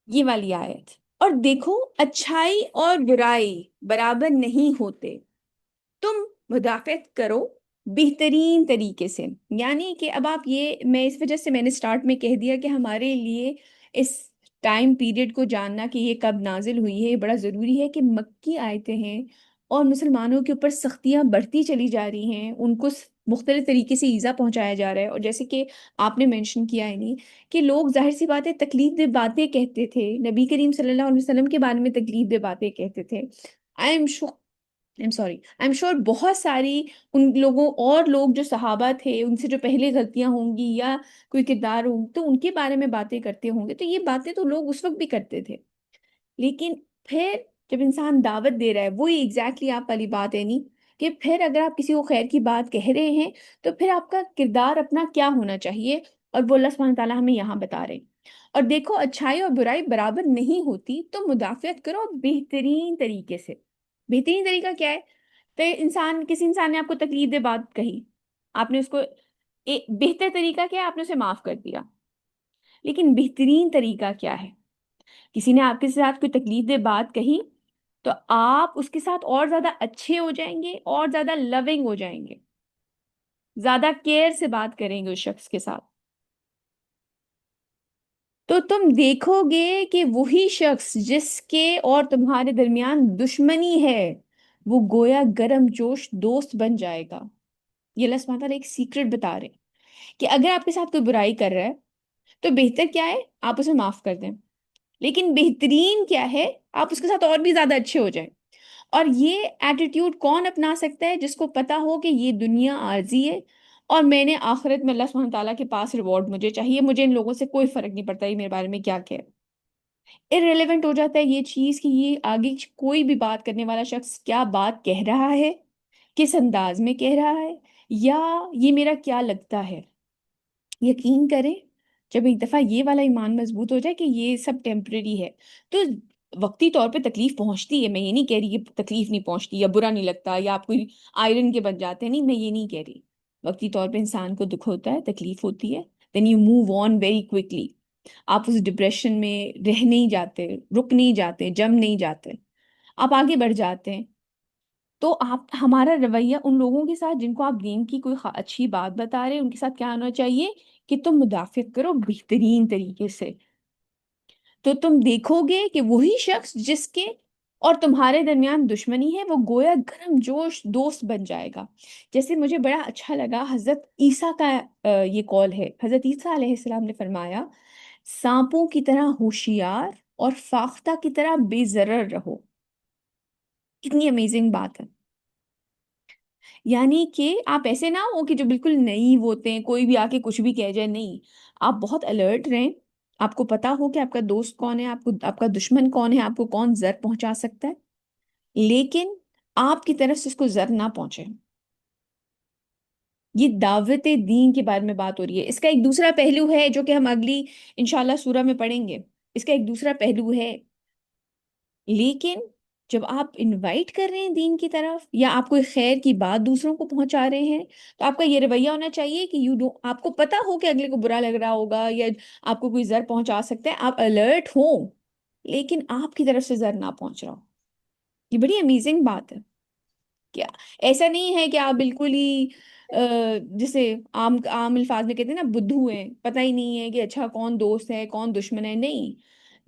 یہ والی آیت. اور دیکھو اچھائی اور برائی برابر نہیں ہوتے، تم مدافعت کرو بہترین طریقے سے. یعنی کہ اب آپ یہ، میں اس وجہ سے میں نے سٹارٹ میں کہہ دیا کہ ہمارے لیے اس ٹائم پیریڈ کو جاننا کہ یہ کب نازل ہوئی ہے یہ بڑا ضروری ہے کہ مکی آیتیں ہیں اور مسلمانوں کے اوپر سختیاں بڑھتی چلی جا رہی ہیں، ان کو مختلف طریقے سے ایذا پہنچایا جا رہا ہے، اور جیسے کہ آپ نے مینشن کیا ہے نہیں کہ لوگ ظاہر سی باتیں تکلیف دہ باتیں کہتے تھے، نبی کریم صلی اللہ علیہ وسلم کے بارے میں تکلیف دہ باتیں کہتے تھے. I am I am sure بہت ساری ان لوگوں اور لوگ جو صحابہ تھے ان سے جو پہلے غلطیاں ہوں گی یا کوئی کردار ہوں تو ان کے بارے میں باتیں کرتے ہوں گے، تو یہ باتیں تو لوگ اس وقت بھی کرتے تھے. لیکن پھر جب انسان دعوت دے رہا ہے، وہی ایگزیکٹلی آپ والی بات ہے نہیں کہ پھر اگر آپ کسی کو خیر کی بات کہہ رہے ہیں تو پھر آپ کا کردار اپنا کیا ہونا چاہیے، اور وہ اللہ سبحانہ تعالیٰ ہمیں یہاں بتا رہے ہیں. اور دیکھو اچھائی اور برائی برابر نہیں ہوتی تو مدافعت کرو بہترین طریقے سے. بہترین طریقہ کیا ہے؟ تو کسی انسان نے آپ کو تکلیف دہ بات کہی، آپ نے اس کو بہتر طریقہ کیا ہے؟ آپ نے اسے معاف کر دیا. لیکن بہترین طریقہ کیا ہے؟ کسی نے آپ کے ساتھ کوئی تکلیف دہ بات کہی تو آپ اس کے ساتھ اور زیادہ اچھے ہو جائیں گے، اور زیادہ لونگ ہو جائیں گے، زیادہ کیئر سے بات کریں گے اس شخص کے ساتھ. تو تم دیکھو گے کہ وہی شخص جس کے اور تمہارے درمیان دشمنی ہے وہ گویا گرم جوش دوست بن جائے گا. یہ اللہ سبحانہ تعالیٰ ایک سیکرٹ بتا رہے ہیں کہ اگر آپ کے ساتھ کوئی برائی کر رہا ہے تو بہتر کیا ہے؟ آپ اسے معاف کر دیں. لیکن بہترین کیا ہے؟ آپ اس کے ساتھ اور بھی زیادہ اچھے ہو جائیں. اور یہ ایٹیٹیوڈ کون اپنا سکتا ہے؟ جس کو پتا ہو کہ یہ دنیا عارضی ہے اور میں نے آخرت میں اللہ سبحانہ تعالیٰ کے پاس ریوارڈ مجھے چاہیے، مجھے ان لوگوں سے کوئی فرق نہیں پڑتا یہ میرے بارے میں کیا کہے. ارریلیونٹ ہو جاتا ہے یہ چیز کہ یہ آگے کوئی بھی بات کرنے والا شخص کیا بات کہہ رہا ہے، کس انداز میں کہہ رہا ہے، یا یہ میرا کیا لگتا ہے. یقین کریں جب ایک دفعہ یہ والا ایمان مضبوط ہو جائے کہ یہ سب ٹیمپرری ہے تو وقتی طور پہ تکلیف پہنچتی ہے، میں یہ نہیں کہہ رہی کہ تکلیف نہیں پہنچتی یا برا نہیں لگتا یا آپ کوئی آئرن کے بن جاتے ہیں، نہیں میں یہ نہیں کہہ رہی. وقتی طور پہ انسان کو دکھ ہوتا ہے، تکلیف ہوتی ہے، then you move on very quickly. آپ اس ڈپریشن میں رہ نہیں جاتے، رک نہیں جاتے، جم نہیں جاتے، آپ آگے بڑھ جاتے ہیں. تو آپ ہمارا رویہ ان لوگوں کے ساتھ جن کو آپ دین کی کوئی اچھی بات بتا رہے ہیں ان کے ساتھ کیا ہونا چاہیے کہ تم مدافعت کرو بہترین طریقے سے. تو تم دیکھو گے کہ وہی شخص جس کے اور تمہارے درمیان دشمنی ہے وہ گویا گرم جوش دوست بن جائے گا. جیسے مجھے بڑا اچھا لگا حضرت عیسیٰ کا یہ قول ہے. حضرت عیسیٰ علیہ السلام نے فرمایا سانپوں کی طرح ہوشیار اور فاختہ کی طرح بے ضرر رہو. کتنی امیزنگ بات ہے. یعنی کہ آپ ایسے نہ ہو کہ جو بالکل نئی ہوتے ہیں کوئی بھی آ کے کچھ بھی کہہ جائے، نہیں، آپ بہت الرٹ رہیں. آپ کو پتا ہو کہ آپ کا دوست کون ہے، آپ کا دشمن کون ہے، آپ کو کون زر پہنچا سکتا ہے، لیکن آپ کی طرف سے اس کو زر نہ پہنچے. یہ دعوت دین کے بارے میں بات ہو رہی ہے. اس کا ایک دوسرا پہلو ہے جو کہ ہم اگلی انشاءاللہ سورہ میں پڑھیں گے. اس کا ایک دوسرا پہلو ہے، لیکن جب آپ انوائٹ کر رہے ہیں دین کی طرف یا آپ کوئی خیر کی بات دوسروں کو پہنچا رہے ہیں تو آپ کا یہ رویہ ہونا چاہیے کہ آپ کو پتا ہو کہ اگلے کو برا لگ رہا ہوگا یا آپ کو کوئی زر پہنچا سکتا ہے، آپ الرٹ ہوں لیکن آپ کی طرف سے زر نہ پہنچ رہا ہو. یہ بڑی امیزنگ بات ہے. کیا ایسا نہیں ہے کہ آپ بالکل ہی جسے عام عام الفاظ میں کہتے ہیں نا بدھو ہیں، پتہ ہی نہیں ہے کہ اچھا کون دوست ہے کون دشمن ہے. نہیں،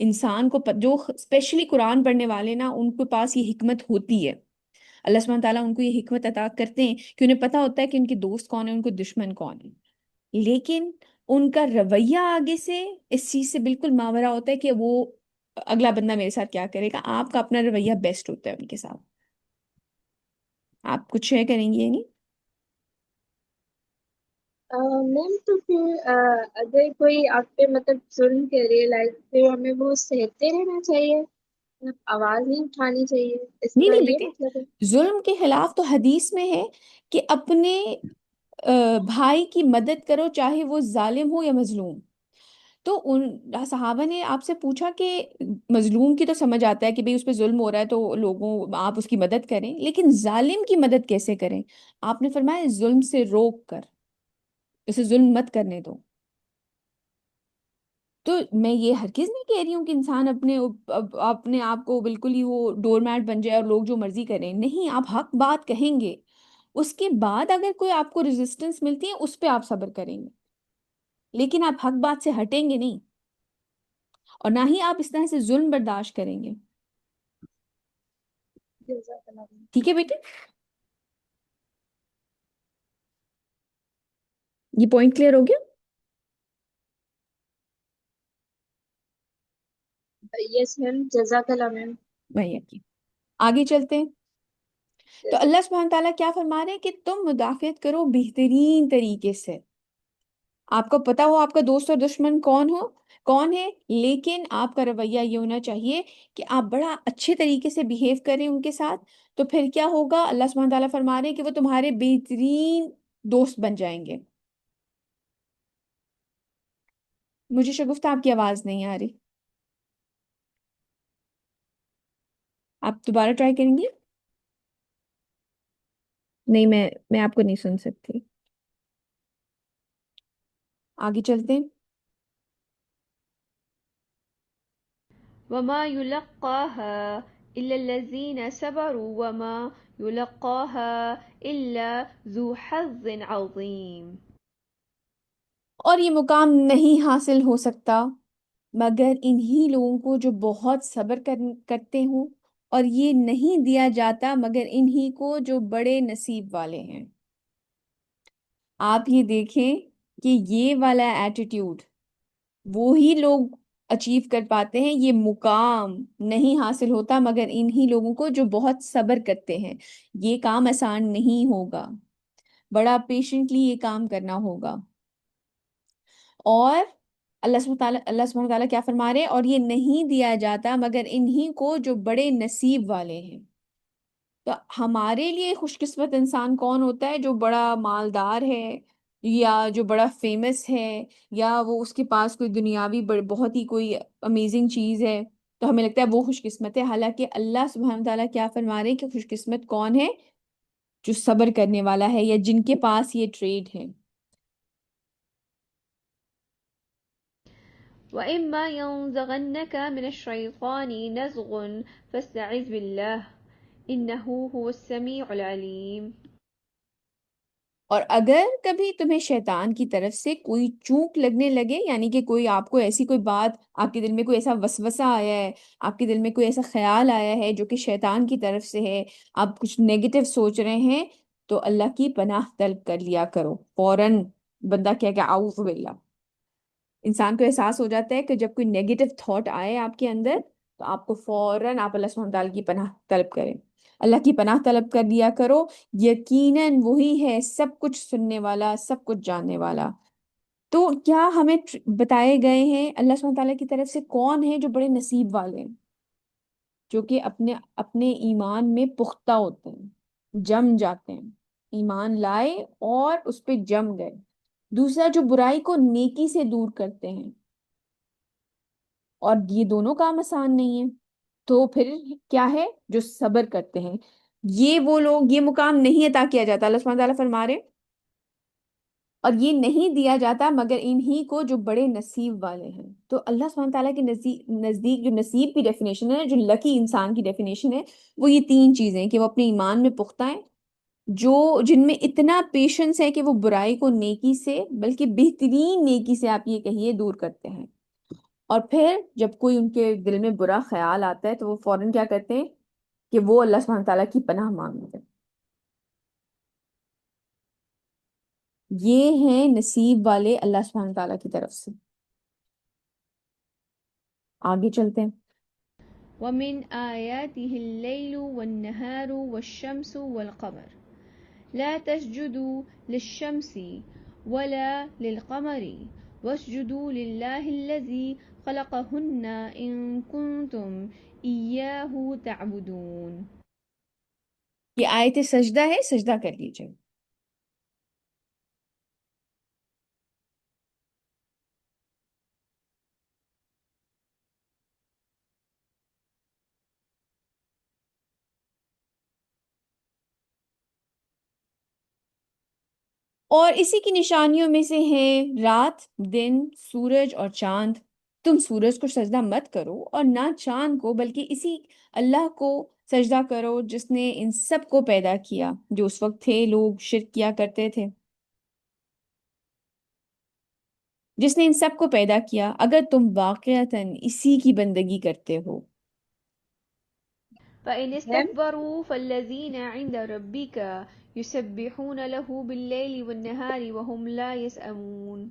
انسان کو جو اسپیشلی قرآن پڑھنے والے نا ان کے پاس یہ حکمت ہوتی ہے. اللہ سبحانہ تعالیٰ ان کو یہ حکمت عطا کرتے ہیں کہ انہیں پتہ ہوتا ہے کہ ان کے دوست کون ہیں، ان کو دشمن کون ہے. لیکن ان کا رویہ آگے سے اس چیز سے بالکل ماورا ہوتا ہے کہ وہ اگلا بندہ میرے ساتھ کیا کرے گا. آپ کا اپنا رویہ بیسٹ ہوتا ہے ان کے ساتھ. آپ کچھ شیئر کریں گے نہیں؟ میم تو پھر اگر کوئی آپ پہ مطلب ظلم کرے لائک پھر ہمیں وہ سہتے رہنا چاہیے، مطلب آواز نہیں اٹھانی چاہیے، اس نہیں کا نہیں یہ بیٹے، مطلب ہے؟ ظلم کے خلاف تو حدیث میں ہے کہ اپنے بھائی کی مدد کرو چاہے وہ ظالم ہو یا مظلوم. تو ان صحابہ نے آپ سے پوچھا کہ مظلوم کی تو سمجھ آتا ہے کہ بھئی اس پہ ظلم ہو رہا ہے تو لوگوں آپ اس کی مدد کریں، لیکن ظالم کی مدد کیسے کریں؟ آپ نے فرمایا ظلم سے روک کر اسے ظلم مت کرنے دو. تو میں یہ ہرگز نہیں کہہ رہی ہوں کہ انسان اپنے آپ کو بالکل ہی وہ ڈور میٹ بن جائے اور لوگ جو مرضی کریں. نہیں، آپ حق بات کہیں گے، اس کے بعد اگر کوئی آپ کو ریزسٹنس ملتی ہے اس پہ آپ صبر کریں گے، لیکن آپ حق بات سے ہٹیں گے نہیں اور نہ ہی آپ اس طرح سے ظلم برداشت کریں گے. ٹھیک ہے بیٹے، یہ پوائنٹ کلیئر ہو گیا؟ یس میم، جزاک اللہ میم. وہی کی آگے چلتے ہیں. تو اللہ سبحانہ تعالیٰ کیا فرما رہے ہیں کہ تم مدافعت کرو بہترین طریقے سے. آپ کو پتا ہو آپ کا دوست اور دشمن کون ہے، لیکن آپ کا رویہ یہ ہونا چاہیے کہ آپ بڑا اچھے طریقے سے بیہیو کریں ان کے ساتھ. تو پھر کیا ہوگا؟ اللہ سبحانہ تعالیٰ فرما رہے ہیں کہ وہ تمہارے بہترین دوست بن جائیں گے. مجھے شگفتہ آپ کی آواز نہیں آ رہی، آپ دوبارہ ٹرائی کریں گے؟ نہیں، میں آپ کو نہیں سن سکتی. آگے چلتے ہیں. وما يلقاها إلا الذين صبروا وما يلقاها إلا ذو حظ عظيم. اور یہ مقام نہیں حاصل ہو سکتا مگر انہی لوگوں کو جو بہت صبر کرتے ہوں، اور یہ نہیں دیا جاتا مگر انہی کو جو بڑے نصیب والے ہیں. آپ یہ دیکھیں کہ یہ والا ایٹیٹیوڈ وہی لوگ اچیو کر پاتے ہیں. یہ مقام نہیں حاصل ہوتا مگر انہی لوگوں کو جو بہت صبر کرتے ہیں. یہ کام آسان نہیں ہوگا، بڑا پیشنٹلی یہ کام کرنا ہوگا. اور اللہ سبحانہ تعالیٰ کیا فرما رہے ہیں؟ اور یہ نہیں دیا جاتا مگر انہی کو جو بڑے نصیب والے ہیں. تو ہمارے لیے خوش قسمت انسان کون ہوتا ہے؟ جو بڑا مالدار ہے، یا جو بڑا فیمس ہے، یا وہ اس کے پاس کوئی دنیاوی بہت ہی کوئی امیزنگ چیز ہے، تو ہمیں لگتا ہے وہ خوش قسمت ہے. حالانکہ اللہ سبحانہ تعالیٰ کیا فرما رہے ہیں کہ خوش قسمت کون ہے؟ جو صبر کرنے والا ہے، یا جن کے پاس یہ ٹریڈ ہے. وإما ينزغنك من الشيطان نزغ فاستعذ بالله إنه هو السميع العليم. اور اگر کبھی تمہیں شیطان کی طرف سے کوئی چونک لگنے لگے، یعنی کہ کوئی آپ کو ایسی کوئی بات، آپ کے دل میں کوئی ایسا وسوسہ آیا ہے، آپ کے دل میں کوئی ایسا خیال آیا ہے جو کہ شیطان کی طرف سے ہے، آپ کچھ نیگیٹو سوچ رہے ہیں، تو اللہ کی پناہ طلب کر لیا کرو فوراً. بندہ کیا کہ اعوذ باللہ، انسان کو احساس ہو جاتا ہے کہ جب کوئی نیگیٹو تھاٹ آئے آپ کے اندر، تو آپ کو فوراً آپ اللہ سبحانہ تعالیٰ کی پناہ طلب کریں. اللہ کی پناہ طلب کر لیا کرو، یقیناً وہی ہے سب کچھ سننے والا، سب کچھ جاننے والا. تو کیا ہمیں بتائے گئے ہیں اللہ سبحانہ تعالیٰ کی طرف سے کون ہے جو بڑے نصیب والے ہیں؟ جو کہ اپنے اپنے ایمان میں پختہ ہوتے ہیں، جم جاتے ہیں، ایمان لائے اور اس پہ جم گئے. دوسرا، جو برائی کو نیکی سے دور کرتے ہیں، اور یہ دونوں کام آسان نہیں ہے. تو پھر کیا ہے؟ جو صبر کرتے ہیں. یہ وہ لوگ، یہ مقام نہیں عطا کیا جاتا، اللہ سبحانہ تعالیٰ فرما رہے، اور یہ نہیں دیا جاتا مگر انہی کو جو بڑے نصیب والے ہیں. تو اللہ سبحانہ تعالیٰ کے نزدیک جو نصیب کی ڈیفینیشن ہے، جو لکی انسان کی ڈیفینیشن ہے، وہ یہ تین چیزیں کہ وہ اپنے ایمان میں پختہ ہیں، جن میں اتنا پیشنس ہے کہ وہ برائی کو نیکی سے، بلکہ بہترین نیکی سے آپ یہ کہیے دور کرتے ہیں. اور پھر جب کوئی ان کے دل میں برا خیال آتا ہے تو وہ فوراً کیا کرتے ہیں کہ وہ اللہ سبحانہ تعالیٰ کی پناہ مانگتے ہیں. یہ ہیں نصیب والے اللہ سبحانہ تعالیٰ کی طرف سے. آگے چلتے ہیں. ومن آياته الليل والنهار والشمس والقمر لا تسجدوا للشمس ولا للقمر واسجدوا لله الذي خلقهن إن كنتم إياه تعبدون. یہ آیت سجدہ ہے، سجدہ کر لیجئے. اور اسی کی نشانیوں میں سے ہیں رات، دن، سورج اور چاند. تم سورج کو سجدہ مت کرو اور نہ چاند کو، بلکہ اسی اللہ کو سجدہ کرو جس نے ان سب کو پیدا کیا. جو اس وقت تھے لوگ شرک کیا کرتے تھے، جس نے ان سب کو پیدا کیا، اگر تم واقعتاً اسی کی بندگی کرتے ہو. فإن ہے۔ استكبروا فالذين عند ربك يسبحون له بالليل والنهار وهم لا يسأمون۔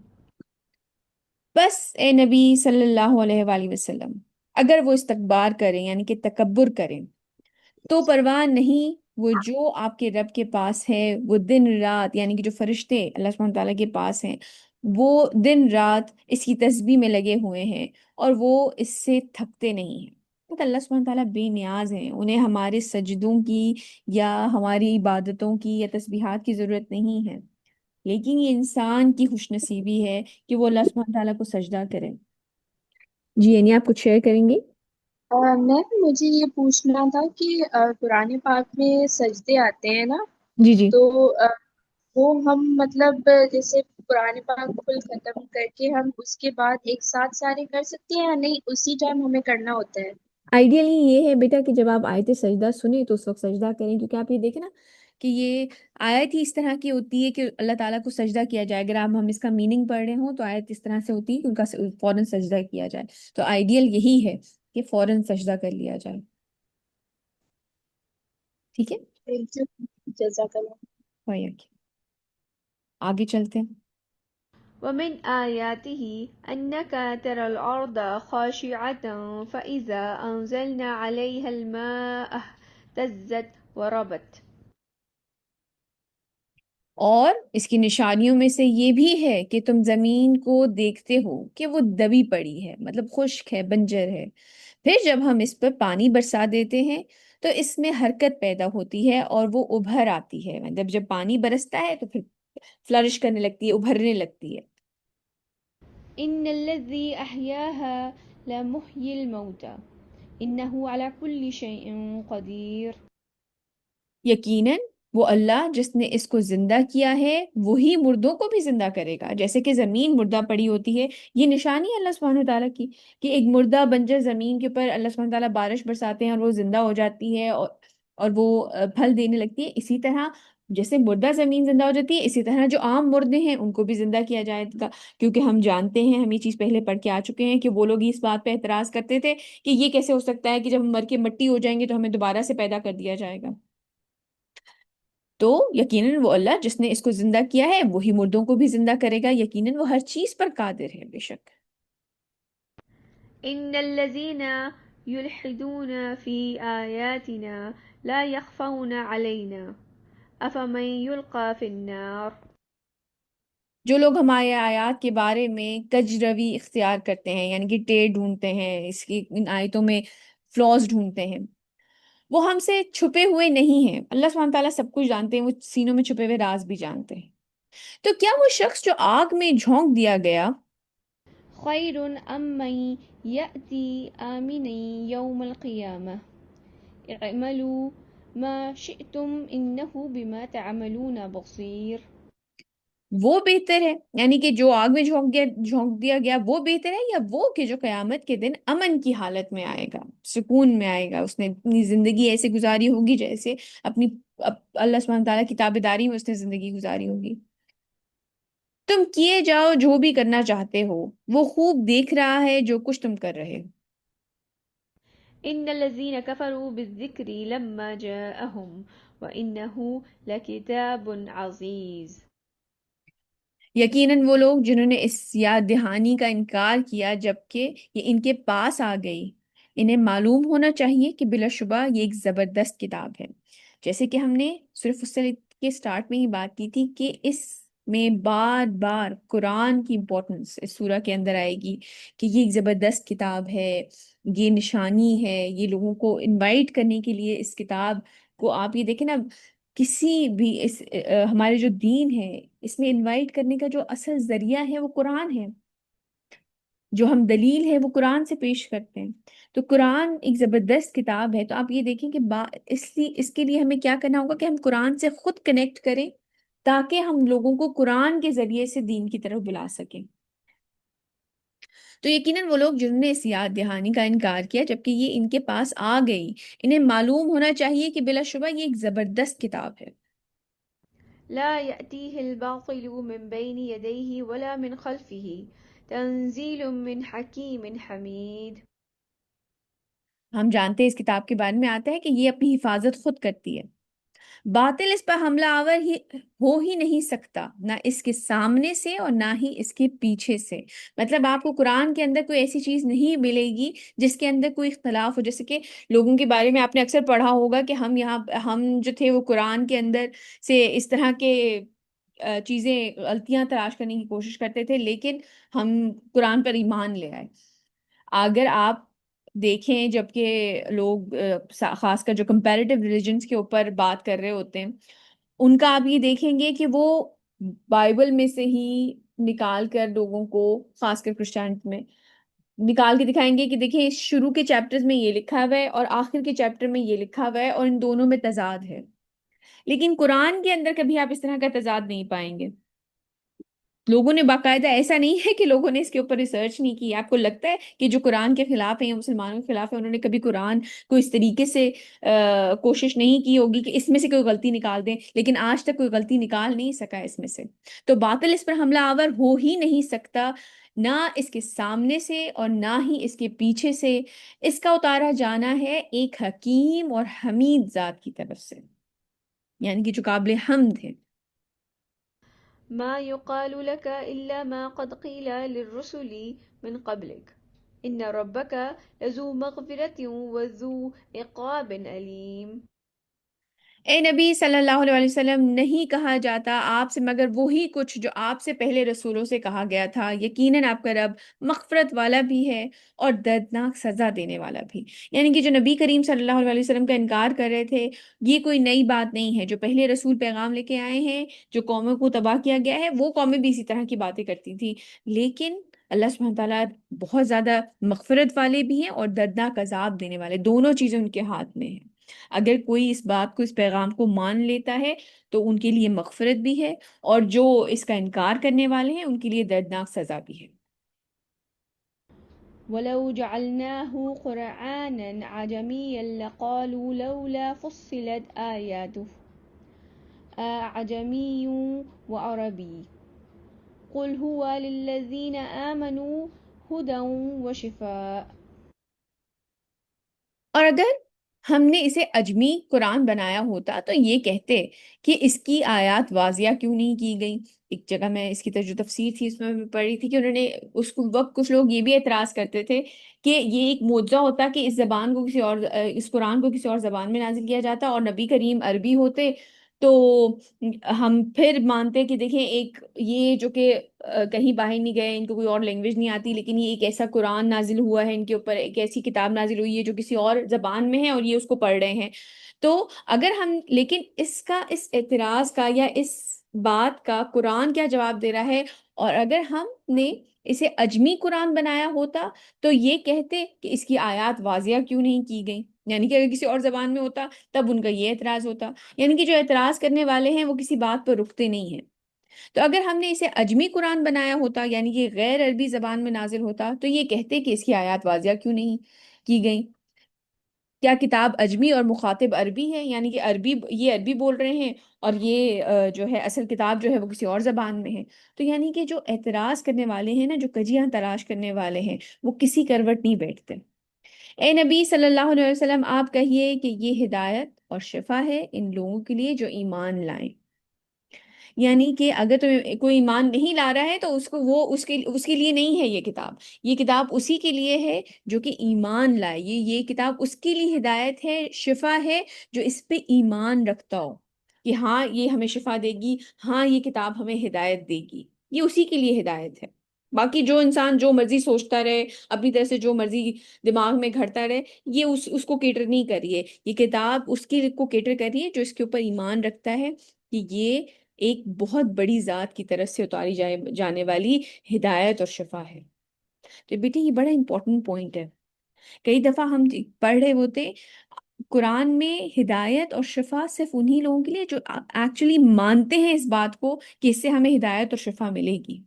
بس اے نبی صلی اللہ علیہ وآلہ وسلم، اگر وہ استکبار کریں یعنی کہ تکبر کریں تو پرواہ نہیں، وہ جو آپ کے رب کے پاس ہے وہ دن رات، یعنی کہ جو فرشتے اللہ سبحانہ تعالیٰ کے پاس ہیں وہ دن رات اس کی تسبیح میں لگے ہوئے ہیں اور وہ اس سے تھکتے نہیں ہیں۔ تو اللہ سبحانہ تعالیٰ بے نیاز ہیں، انہیں ہمارے سجدوں کی یا ہماری عبادتوں کی یا تسبیحات کی ضرورت نہیں ہے، لیکن یہ انسان کی خوش نصیبی ہے کہ وہ اللہ سبحانہ تعالیٰ کو سجدہ کرے۔ جی یعنی آپ کچھ شیئر کریں گی؟ مجھے یہ پوچھنا تھا کہ قرآن پاک میں سجدے آتے ہیں نا، جی جی۔ تو وہ ہم مطلب جیسے قرآن پاک کل ختم کر کے ہم اس کے بعد ایک ساتھ سارے کر سکتے ہیں یا نہیں اسی ٹائم ہمیں کرنا ہوتا ہے؟ آئیڈیلی یہ ہے بیٹا کہ جب آپ آیت سجدہ سنیں تو اس وقت سجدہ کریں، کیونکہ آپ یہ دیکھیں نا کہ یہ آیت ہی اس طرح کی ہوتی ہے کہ اللہ تعالیٰ کو سجدہ کیا جائے۔ اگر آپ ہم اس کا میننگ پڑھ رہے ہوں تو آیت اس طرح سے ہوتی ہے کہ ان کا فوراً سجدہ کیا جائے، تو آئیڈیل یہی ہے کہ فوراً سجدہ کر لیا جائے۔ ٹھیک ہے، تھینک یو، جزاک اللہ۔ وہی آگے چلتے ہیں۔ ومن آياته أنك ترى الأرض خاشعة فإذا أنزلنا عليها الماء اهتزت وربت۔ اور اس کی نشانیوں میں سے یہ بھی ہے کہ تم زمین کو دیکھتے ہو کہ وہ دبی پڑی ہے، مطلب خشک ہے، بنجر ہے، پھر جب ہم اس پر پانی برسا دیتے ہیں تو اس میں حرکت پیدا ہوتی ہے اور وہ ابھر آتی ہے، مطلب جب پانی برستا ہے تو پھر فلرش کرنے لگتی ہے، ابھرنے لگتی ہے۔ إن الذي أحياها لمحيي الموتى إنه على كل شيء قدير۔ یقیناً وہ اللہ جس نے اس کو زندہ کیا ہے وہی مردوں کو بھی زندہ کرے گا، جیسے کہ زمین مردہ پڑی ہوتی ہے، یہ نشانی ہے اللہ سبحانہ تعالیٰ کی کہ ایک مردہ بنجر زمین کے اوپر اللہ سبحانہ تعالیٰ بارش برساتے ہیں اور وہ زندہ ہو جاتی ہے اور وہ پھل دینے لگتی ہے۔ اسی طرح جیسے مردہ زمین زندہ ہو جاتی ہے، اسی طرح جو عام مردے ہیں ان کو بھی زندہ کیا جائے گا، کیونکہ ہم جانتے ہیں، ہم یہ چیز پہلے پڑھ کے آ چکے ہیں کہ وہ لوگ اس بات پہ اعتراض کرتے تھے کہ یہ کیسے ہو سکتا ہے کہ جب ہم مر کے مٹی ہو جائیں گے تو ہمیں دوبارہ سے پیدا کر دیا جائے گا۔ تو یقیناً وہ اللہ جس نے اس کو زندہ کیا ہے وہی مردوں کو بھی زندہ کرے گا، یقیناً وہ ہر چیز پر قادر ہے، بے شک۔ إن الذين يلحدون في آياتنا لا يخفون علينا أفمن يلقى في النار۔ جو لوگ ہمارے آیات کے بارے میں کج روی اختیار کرتے ہیں یعنی کہ ٹیڑھ ڈھونڈتے ہیں، اس کی ان آیتوں میں فلاز ڈھونڈتے ہیں، وہ ہم سے چھپے ہوئے نہیں ہیں۔ اللہ سبحانہ تعالیٰ سب کچھ جانتے ہیں، وہ سینوں میں چھپے ہوئے راز بھی جانتے ہیں۔ تو کیا وہ شخص جو آگ میں جھونک دیا گیا خير أم من يأتي آمنا يوم القيامة اعملوا ما شئتم إنه بما تعملون بصير۔ وہ بہتر ہے، یعنی کہ جو آگ میں جھونک دیا گیا وہ بہتر ہے، یا وہ کہ جو قیامت کے دن امن کی حالت میں آئے گا، سکون میں آئے گا، اس نے اپنی زندگی ایسے گزاری ہوگی جیسے اپنی اللہ سبحانہ تعالیٰ کی تابعداری میں اس نے زندگی گزاری ہوگی۔ تم کیے جاؤ جو بھی کرنا چاہتے ہو، وہ خوب دیکھ رہا ہے جو کچھ تم کر رہے ہو۔ إن الذين كفروا بالذكر لما جاءهم وإنه لكتاب عزيز۔ یقیناً وہ لوگ جنہوں نے اس یاد دہانی کا انکار کیا جبکہ یہ ان کے پاس آ گئی، انہیں معلوم ہونا چاہیے کہ بلا شبہ یہ ایک زبردست کتاب ہے۔ جیسے کہ ہم نے سورہ فصلت کے سٹارٹ میں ہی بات کی تھی کہ اس میں بار بار قرآن کی امپورٹنس اس سورہ کے اندر آئے گی کہ یہ ایک زبردست کتاب ہے، یہ نشانی ہے، یہ لوگوں کو انوائٹ کرنے کے لیے اس کتاب کو آپ یہ دیکھیں نا، کسی بھی ہمارے جو دین ہے اس میں انوائٹ کرنے کا جو اصل ذریعہ ہے وہ قرآن ہے، جو ہم دلیل ہے وہ قرآن سے پیش کرتے ہیں۔ تو قرآن ایک زبردست کتاب ہے، تو آپ یہ دیکھیں کہ اس کے لیے ہمیں کیا کرنا ہوگا کہ ہم قرآن سے خود کنیکٹ کریں تاکہ ہم لوگوں کو قرآن کے ذریعے سے دین کی طرف بلا سکیں۔ تو یقیناً وہ لوگ جنہوں نے اس یاد دہانی کا انکار کیا جبکہ یہ ان کے پاس آ گئی، انہیں معلوم ہونا چاہیے کہ بلا شبہ یہ ایک زبردست کتاب ہے۔ لا يأتيه الباطل من بين يديه ولا من خلفه تنزيل من حكيم حميد۔ ہم جانتے ہیں اس کتاب کے بارے میں آتا ہے کہ یہ اپنی حفاظت خود کرتی ہے، باطل اس پر حملہ آور ہو ہی نہیں سکتا، نہ اس کے سامنے سے اور نہ ہی اس کے پیچھے سے۔ مطلب آپ کو قرآن کے اندر کوئی ایسی چیز نہیں ملے گی جس کے اندر کوئی اختلاف ہو، جیسے کہ لوگوں کے بارے میں آپ نے اکثر پڑھا ہوگا کہ ہم جو تھے وہ قرآن کے اندر سے اس طرح کے چیزیں غلطیاں تلاش کرنے کی کوشش کرتے تھے، لیکن ہم قرآن پر ایمان لے آئے۔ اگر آپ دیکھیں جبکہ لوگ خاص کر جو کمپیریٹیو ریلیجنس کے اوپر بات کر رہے ہوتے ہیں، ان کا آپ یہ دیکھیں گے کہ وہ بائبل میں سے ہی نکال کر لوگوں کو، خاص کر کرسچینٹ میں نکال کے دکھائیں گے کہ دیکھیں شروع کے چیپٹرز میں یہ لکھا ہوا ہے اور آخر کے چیپٹر میں یہ لکھا ہوا ہے اور ان دونوں میں تضاد ہے، لیکن قرآن کے اندر کبھی آپ اس طرح کا تضاد نہیں پائیں گے۔ لوگوں نے باقاعدہ، ایسا نہیں ہے کہ لوگوں نے اس کے اوپر ریسرچ نہیں کی۔ آپ کو لگتا ہے کہ جو قرآن کے خلاف ہیں یا مسلمانوں کے خلاف ہیں، انہوں نے کبھی قرآن کو اس طریقے سے کوشش نہیں کی ہوگی کہ اس میں سے کوئی غلطی نکال دیں، لیکن آج تک کوئی غلطی نکال نہیں سکا اس میں سے۔ تو باطل اس پر حملہ آور ہو ہی نہیں سکتا، نہ اس کے سامنے سے اور نہ ہی اس کے پیچھے سے۔ اس کا اتارا جانا ہے ایک حکیم اور حمید ذات کی طرف سے، یعنی کہ جو قابل حمد ہے۔ ما يقال لك إلا ما قد قيل للرسل من قبلك إن ربك لذو مغفرة وذو عقاب أليم۔ اے نبی صلی اللہ علیہ وسلم، نہیں کہا جاتا آپ سے مگر وہی کچھ جو آپ سے پہلے رسولوں سے کہا گیا تھا، یقیناً آپ کا رب مغفرت والا بھی ہے اور دردناک سزا دینے والا بھی۔ یعنی کہ جو نبی کریم صلی اللہ علیہ وسلم کا انکار کر رہے تھے، یہ کوئی نئی بات نہیں ہے۔ جو پہلے رسول پیغام لے کے آئے ہیں، جو قوموں کو تباہ کیا گیا ہے، وہ قومیں بھی اسی طرح کی باتیں کرتی تھیں، لیکن اللہ سبحانہ تعالیٰ بہت زیادہ مغفرت والے بھی ہیں اور دردناک عذاب دینے والے، دونوں چیزیں ان کے ہاتھ میں ہیں۔ اگر کوئی اس بات کو، اس پیغام کو مان لیتا ہے تو ان کے لیے مغفرت بھی ہے، اور جو اس کا انکار کرنے والے ہیں ان کے لیے دردناک سزا بھی ہے۔ ولو جعلناه قرآنا عجميا لقالوا لولا فصلت آياته أعجمي وعربي قل هو للذين آمنوا هدى وشفاء۔ اور اگر ہم نے اسے اجمی قرآن بنایا ہوتا تو یہ کہتے کہ اس کی آیات واضح کیوں نہیں کی گئی۔ ایک جگہ میں اس کی جو تفسیر تھی اس میں پڑھی تھی کہ انہوں نے اس وقت کچھ لوگ یہ بھی اعتراض کرتے تھے کہ یہ ایک معجزہ ہوتا کہ اس زبان کو کسی اور، اس قرآن کو کسی اور زبان میں نازل کیا جاتا اور نبی کریم عربی ہوتے تو ہم پھر مانتے کہ دیکھیں ایک یہ جو کہ کہیں باہر نہیں گئے، ان کو کوئی اور لینگویج نہیں آتی، لیکن یہ ایک ایسا قرآن نازل ہوا ہے ان کے اوپر، ایک ایسی کتاب نازل ہوئی ہے جو کسی اور زبان میں ہے اور یہ اس کو پڑھ رہے ہیں۔ تو اگر ہم، لیکن اس کا، اس اعتراض کا یا اس بات کا قرآن کیا جواب دے رہا ہے؟ اور اگر ہم نے اسے اجمی قرآن بنایا ہوتا تو یہ کہتے کہ اس کی آیات واضح کیوں نہیں کی گئی، یعنی کہ اگر کسی اور زبان میں ہوتا تب ان کا یہ اعتراض ہوتا۔ یعنی کہ جو اعتراض کرنے والے ہیں وہ کسی بات پر رکتے نہیں ہیں۔ تو اگر ہم نے اسے اجمی قرآن بنایا ہوتا، یعنی کہ غیر عربی زبان میں نازل ہوتا، تو یہ کہتے کہ اس کی آیات واضح کیوں نہیں کی گئی۔ کیا کتاب اجمی اور مخاطب عربی ہے، یعنی کہ عربی، یہ عربی بول رہے ہیں اور یہ جو ہے اصل کتاب جو ہے وہ کسی اور زبان میں ہے۔ تو یعنی کہ جو اعتراض کرنے والے ہیں نا، جو کجیاں تلاش کرنے والے ہیں، وہ کسی کروٹ نہیں بیٹھتے۔ اے نبی صلی اللہ علیہ وسلم، آپ کہیے کہ یہ ہدایت اور شفا ہے ان لوگوں کے لیے جو ایمان لائیں۔ یعنی کہ اگر تمہیں کوئی ایمان نہیں لا رہا ہے تو اس کو، وہ اس کے لیے نہیں ہے یہ کتاب۔ یہ کتاب اسی کے لیے ہے جو کہ ایمان لائے۔ یہ کتاب اس کے لیے ہدایت ہے، شفا ہے، جو اس پہ ایمان رکھتا ہو کہ ہاں یہ ہمیں شفا دے گی، ہاں یہ کتاب ہمیں ہدایت دے گی، یہ اسی کے لیے ہدایت ہے۔ باقی جو انسان جو مرضی سوچتا رہے، اپنی طرح سے جو مرضی دماغ میں گھڑتا رہے، یہ اس کو کیٹر نہیں کر رہی ہے۔ یہ کتاب اس کے کو کیٹر کر رہی ہے جو اس کے اوپر ایمان رکھتا ہے کہ یہ ایک بہت بڑی ذات کی طرف سے اتاری جانے والی ہدایت اور شفا ہے۔ تو بیٹے یہ بڑا امپورٹنٹ پوائنٹ ہے۔ کئی دفعہ ہم پڑھ رہے ہوتے قرآن میں ہدایت اور شفا صرف انہی لوگوں کے لیے جو ایکچولی مانتے ہیں اس بات کو کہ اس سے ہمیں ہدایت اور شفا ملے گی۔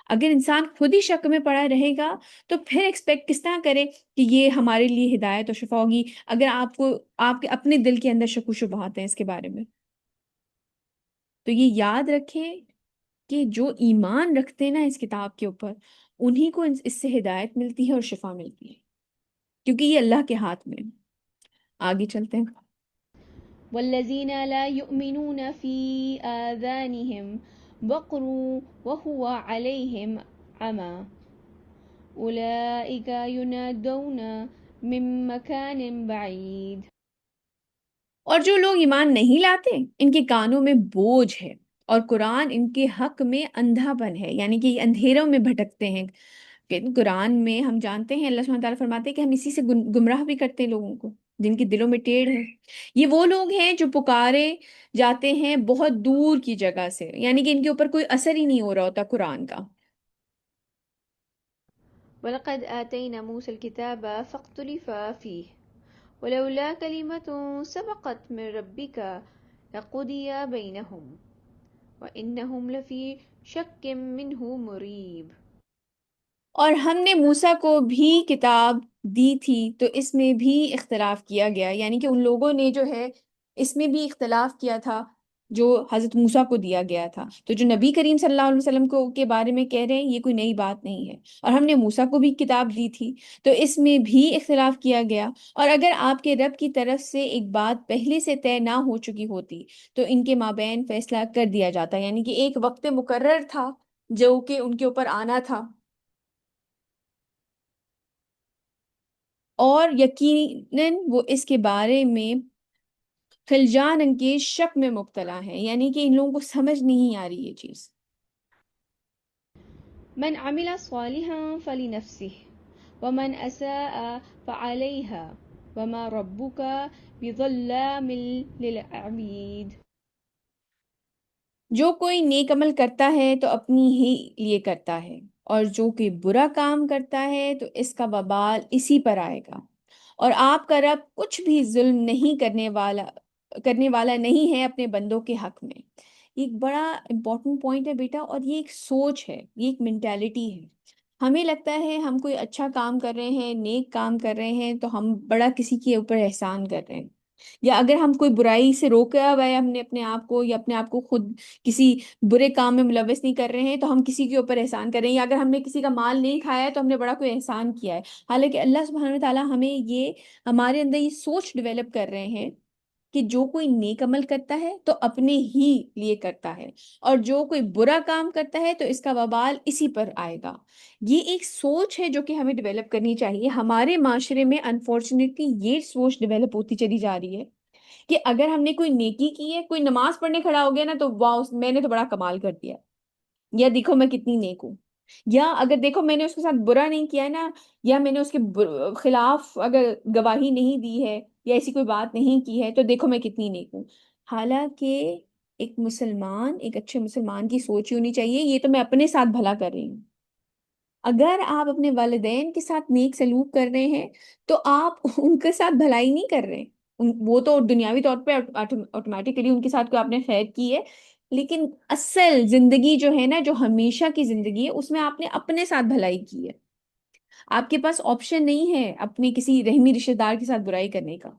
اگر انسان خود ہی شک میں پڑا رہے گا تو پھر ایکسپیکٹ کس طرح کرے کہ یہ ہمارے لیے ہدایت اور شفا ہوگی، اگر آپ کو، آپ کے اپنے دل کے اندر شک و شبہات ہیں اس کے بارے میں۔ تو یہ یاد رکھیں کہ جو ایمان رکھتے ہیں نا اس کتاب کے اوپر، انہی کو اس سے ہدایت ملتی ہے اور شفا ملتی ہے۔ کیونکہ یہ اللہ کے ہاتھ میں ہے۔ آگے چلتے ہیں۔ والذين لا يؤمنون في آذانهم وقر وهو عليهم عمى أولئك ينادون من مكان بعيد۔ اور جو لوگ ایمان نہیں لاتے ان کے کانوں میں بوجھ ہے اور قرآن ان کے حق میں اندھا پن ہے، یعنی کہ یہ اندھیروں میں بھٹکتے ہیں۔ کہ قرآن میں ہم جانتے ہیں اللہ سبحانہ تعالیٰ فرماتے ہیں کہ ہم اسی سے گمراہ بھی کرتے ہیں لوگوں کو جن کے دلوں میں ٹیڑھ ہے۔ یہ وہ لوگ ہیں جو پکارے جاتے ہیں بہت دور کی جگہ سے، یعنی کہ ان کے اوپر کوئی اثر ہی نہیں ہو رہا ہوتا قرآن کا۔ ولقد آتينا موسى الكتاب فاختلف فيه ولولا كلمة سبقت من ربك لقضي بينهم وإنهم لفي شك منه مريب۔ اور ہم نے موسیٰ کو بھی کتاب دی تھی تو اس میں بھی اختلاف کیا گیا، یعنی کہ ان لوگوں نے جو ہے اس میں بھی اختلاف کیا تھا جو حضرت موسیٰ کو دیا گیا تھا۔ تو جو نبی کریم صلی اللہ علیہ وسلم کو کے بارے میں کہہ رہے ہیں یہ کوئی نئی بات نہیں ہے، اور ہم نے موسیٰ کو بھی کتاب دی تھی تو اس میں بھی اختلاف کیا گیا۔ اور اگر آپ کے رب کی طرف سے ایک بات پہلے سے طے نہ ہو چکی ہوتی تو ان کے مابین فیصلہ کر دیا جاتا، یعنی کہ ایک وقت مقرر تھا جو کہ ان کے اوپر آنا تھا، اور یقیناً وہ اس کے بارے میں خلجان انگیز شک میں مبتلا ہیں، یعنی کہ ان لوگوں کو سمجھ نہیں آ رہی یہ چیز۔ من عمل صالحا فلنفسه ومن أساء فعليها وما ربك بظلام للعبيد۔ جو کوئی نیک عمل کرتا ہے تو اپنی ہی لیے کرتا ہے، اور جو کوئی برا کام کرتا ہے تو اس کا وبال اسی پر آئے گا، اور آپ کا رب کچھ بھی ظلم نہیں کرنے والا نہیں ہے اپنے بندوں کے حق میں۔ یہ ایک بڑا امپورٹنٹ پوائنٹ ہے بیٹا، اور یہ ایک سوچ ہے، یہ ایک مینٹیلٹی ہے۔ ہمیں لگتا ہے ہم کوئی اچھا کام کر رہے ہیں، نیک کام کر رہے ہیں تو ہم بڑا کسی کے اوپر احسان کر رہے ہیں، یا اگر ہم کوئی برائی سے روکا ہوا ہے ہم نے اپنے آپ کو، یا اپنے آپ کو خود کسی برے کام میں ملوث نہیں کر رہے ہیں تو ہم کسی کے اوپر احسان کر رہے ہیں، یا اگر ہم نے کسی کا مال نہیں کھایا ہے تو ہم نے بڑا کوئی احسان کیا ہے۔ حالانکہ اللہ سبحانہ و تعالیٰ ہمیں یہ ہمارے اندر یہ سوچ ڈیولپ کر رہے ہیں کہ جو کوئی نیک عمل کرتا ہے تو اپنے ہی لیے کرتا ہے، اور جو کوئی برا کام کرتا ہے تو اس کا وبال اسی پر آئے گا۔ یہ ایک سوچ ہے جو کہ ہمیں ڈیولپ کرنی چاہیے۔ ہمارے معاشرے میں انفارچونیٹلی یہ سوچ ڈیولپ ہوتی چلی جا رہی ہے کہ اگر ہم نے کوئی نیکی کی ہے، کوئی نماز پڑھنے کھڑا ہو گیا نا تو واہ میں نے تو بڑا کمال کر دیا، یا دیکھو میں کتنی نیک ہوں، یا اگر دیکھو میں نے اس کے ساتھ برا نہیں کیا ہے نا، یا میں نے اس کے خلاف اگر گواہی نہیں دی ہے یا ایسی کوئی بات نہیں کی ہے تو دیکھو میں کتنی نیک ہوں۔ حالانکہ ایک مسلمان، ایک اچھے مسلمان کی سوچ ہی ہونی چاہیے یہ تو میں اپنے ساتھ بھلا کر رہی ہوں۔ اگر آپ اپنے والدین کے ساتھ نیک سلوک کر رہے ہیں تو آپ ان کے ساتھ بھلائی نہیں کر رہے، وہ تو دنیاوی طور پہ آٹومیٹکلی ان کے ساتھ کوئی آپ نے خیر کی ہے، لیکن اصل زندگی جو ہے نا، جو ہمیشہ کی زندگی ہے، اس میں آپ نے اپنے ساتھ بھلائی کی ہے۔ آپ کے پاس آپشن نہیں ہے اپنے کسی رحمی رشتہ دار کے ساتھ برائی کرنے کا،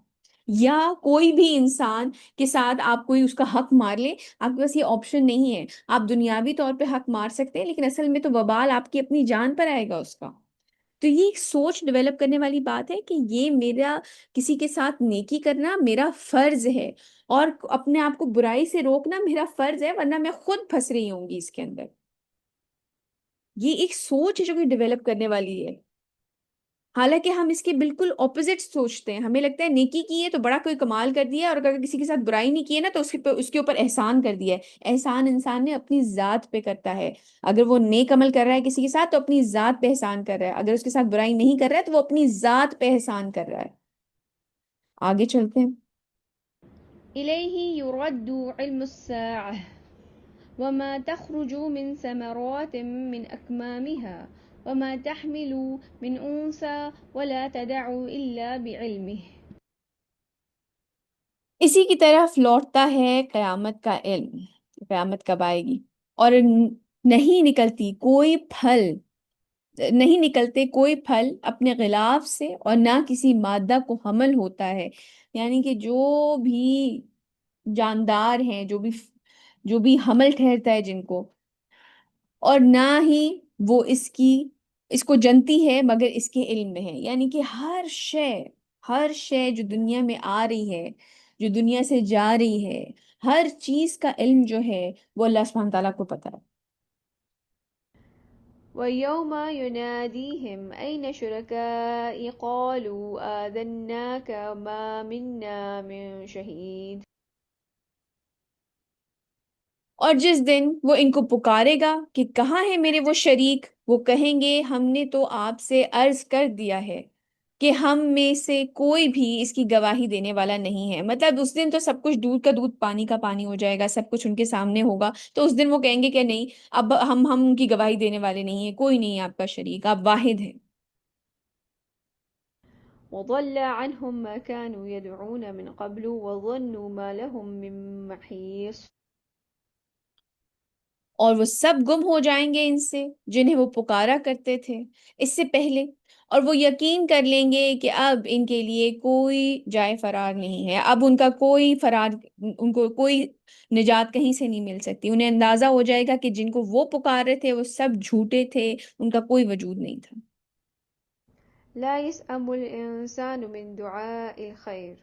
یا کوئی بھی انسان کے ساتھ آپ کوئی اس کا حق مار لے، آپ کے پاس یہ آپشن نہیں ہے۔ آپ دنیاوی طور پہ حق مار سکتے ہیں لیکن اصل میں تو وبال آپ کی اپنی جان پر آئے گا اس کا۔ تو یہ ایک سوچ ڈیولپ کرنے والی بات ہے کہ یہ میرا کسی کے ساتھ نیکی کرنا میرا فرض ہے، اور اپنے آپ کو برائی سے روکنا میرا فرض ہے، ورنہ میں خود پھنس رہی ہوں گی اس کے اندر۔ یہ ایک سوچ ہے جو کہ ڈیولپ کرنے والی ہے۔ حالانکہ ہم اس کے بالکل اپوزٹ سوچتے ہیں، ہمیں لگتا ہے نیکی کی ہے تو بڑا کوئی کمال کر دیا، اور اگر کسی کے ساتھ برائی نہیں کی ہے نا تو اس کے اوپر احسان کر دیا ہے۔ احسان انسان نے اپنی ذات پہ کرتا ہے، اگر وہ نیک عمل کر رہا ہے کسی کے ساتھ تو اپنی ذات پہ احسان کر رہا ہے، اگر اس کے ساتھ برائی نہیں کر رہا ہے تو وہ اپنی ذات پہ احسان کر رہا ہے۔ آگے چلتے ہیں۔ إليه يرد علم الساعة وما تخرج من ثمرات من أكمامها وما تحمل من أنثى ولا تدع إلا بعلمه۔ اسی کی طرف لوٹتا ہے قیامت کا علم، قیامت کب آئے گی، اور نہیں نکلتی کوئی پھل، نہیں نکلتے کوئی پھل اپنے غلاف سے، اور نہ کسی مادہ کو حمل ہوتا ہے، یعنی کہ جو بھی جاندار ہیں، جو بھی حمل ٹھہرتا ہے جن کو، اور نہ ہی وہ اس کی اس کو جنتی ہے مگر اس کے علم میں ہے، یعنی کہ ہر شے جو دنیا میں آ رہی ہے، جو دنیا سے جا رہی ہے، ہر چیز کا علم جو ہے وہ اللہ سبحانہ تعالیٰ کو پتہ ہے۔ ويوم يناديهم أين شركائي قالوا آذناك ما منا من شهيد۔ اور جس دن وہ ان کو پکارے گا کہ کہاں ہے میرے وہ شریک، وہ کہیں گے ہم نے تو آپ سے عرض کر دیا ہے کہ ہم میں سے کوئی بھی اس کی گواہی دینے والا نہیں ہے۔ مطلب اس دن تو سب کچھ دودھ کا دودھ پانی کا پانی ہو جائے گا، سب کچھ ان کے سامنے ہوگا، تو اس دن وہ کہیں گے کہ نہیں، اب ہم ان کی گواہی دینے والے نہیں ہیں، کوئی نہیں ہے آپ کا شریک، آپ واحد ہیں۔ وضل عنهم ما كانوا يدعون من قبل وظنوا ما لهم من محيص۔ اور وہ سب گم ہو جائیں گے ان سے جنہیں وہ پکارا کرتے تھے اس سے پہلے، اور وہ یقین کر لیں گے کہ اب ان کے لیے کوئی جائے فرار نہیں ہے، اب ان کا کوئی فرار، ان کو کوئی نجات کہیں سے نہیں مل سکتی۔ انہیں اندازہ ہو جائے گا کہ جن کو وہ پکار رہے تھے وہ سب جھوٹے تھے، ان کا کوئی وجود نہیں تھا۔ لا يسأم الإنسان من دعاء الخير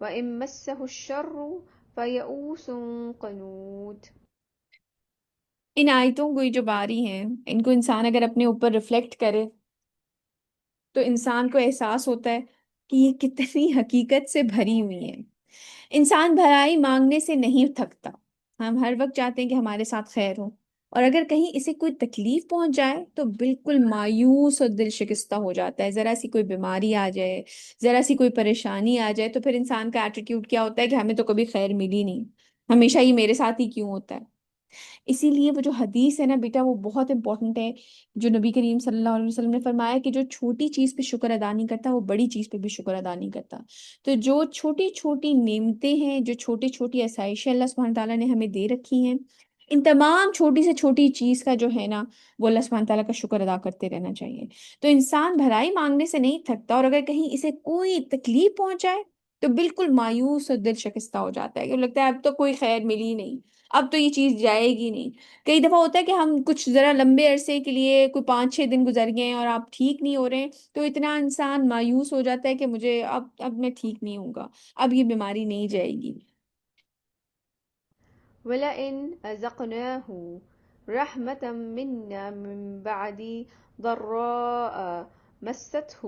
وإن مسه الشر فيئوس قنوط۔ ان آیتوں کو جو باری ہیں، ان کو انسان اگر اپنے اوپر ریفلیکٹ کرے تو انسان کو احساس ہوتا ہے کہ یہ کتنی حقیقت سے بھری ہوئی ہیں۔ انسان بھلائی مانگنے سے نہیں تھکتا، ہم ہر وقت چاہتے ہیں کہ ہمارے ساتھ خیر ہو، اور اگر کہیں اسے کوئی تکلیف پہنچ جائے تو بالکل مایوس اور دل شکستہ ہو جاتا ہے۔ ذرا سی کوئی بیماری آ جائے، ذرا سی کوئی پریشانی آ جائے تو پھر انسان کا ایٹیٹیوڈ کیا ہوتا ہے کہ ہمیں تو کبھی خیر ملی نہیں، ہمیشہ یہ میرے ساتھ ہی کیوں ہوتا ہے۔ اسی لیے وہ جو حدیث ہے نا بیٹا، وہ بہت امپورٹنٹ ہے، جو نبی کریم صلی اللہ علیہ وسلم نے فرمایا کہ جو چھوٹی چیز پہ شکر ادا نہیں کرتا وہ بڑی چیز پہ بھی شکر ادا نہیں کرتا۔ تو جو چھوٹی چھوٹی نعمتیں ہیں، جو چھوٹی چھوٹی آسائشیں اللہ سبحانہ تعالیٰ نے ہمیں دے رکھی ہیں، ان تمام چھوٹی سے چھوٹی چیز کا جو ہے نا وہ اللہ سبحانہ تعالیٰ کا شکر ادا کرتے رہنا چاہیے۔ تو انسان بھلائی مانگنے سے نہیں تھکتا، اور اگر کہیں اسے کوئی تکلیف پہنچ جائے تو بالکل مایوس اور دل شکستہ ہو جاتا ہے، کہ لگتا ہے اب تو کوئی خیر ملی نہیں، اب تو یہ چیز جائے گی نہیں۔ کئی دفعہ ہوتا ہے کہ ہم کچھ ذرا لمبے عرصے کے لیے، کوئی 5-6 دن گزر گئے ہیں اور آپ ٹھیک نہیں ہو رہے ہیں، تو اتنا انسان مایوس ہو جاتا ہے کہ مجھے اب میں ٹھیک نہیں ہوں گا، اب یہ بیماری نہیں جائے گی۔ ولئن أذقناه رحمة منا من بعد ضراء مسته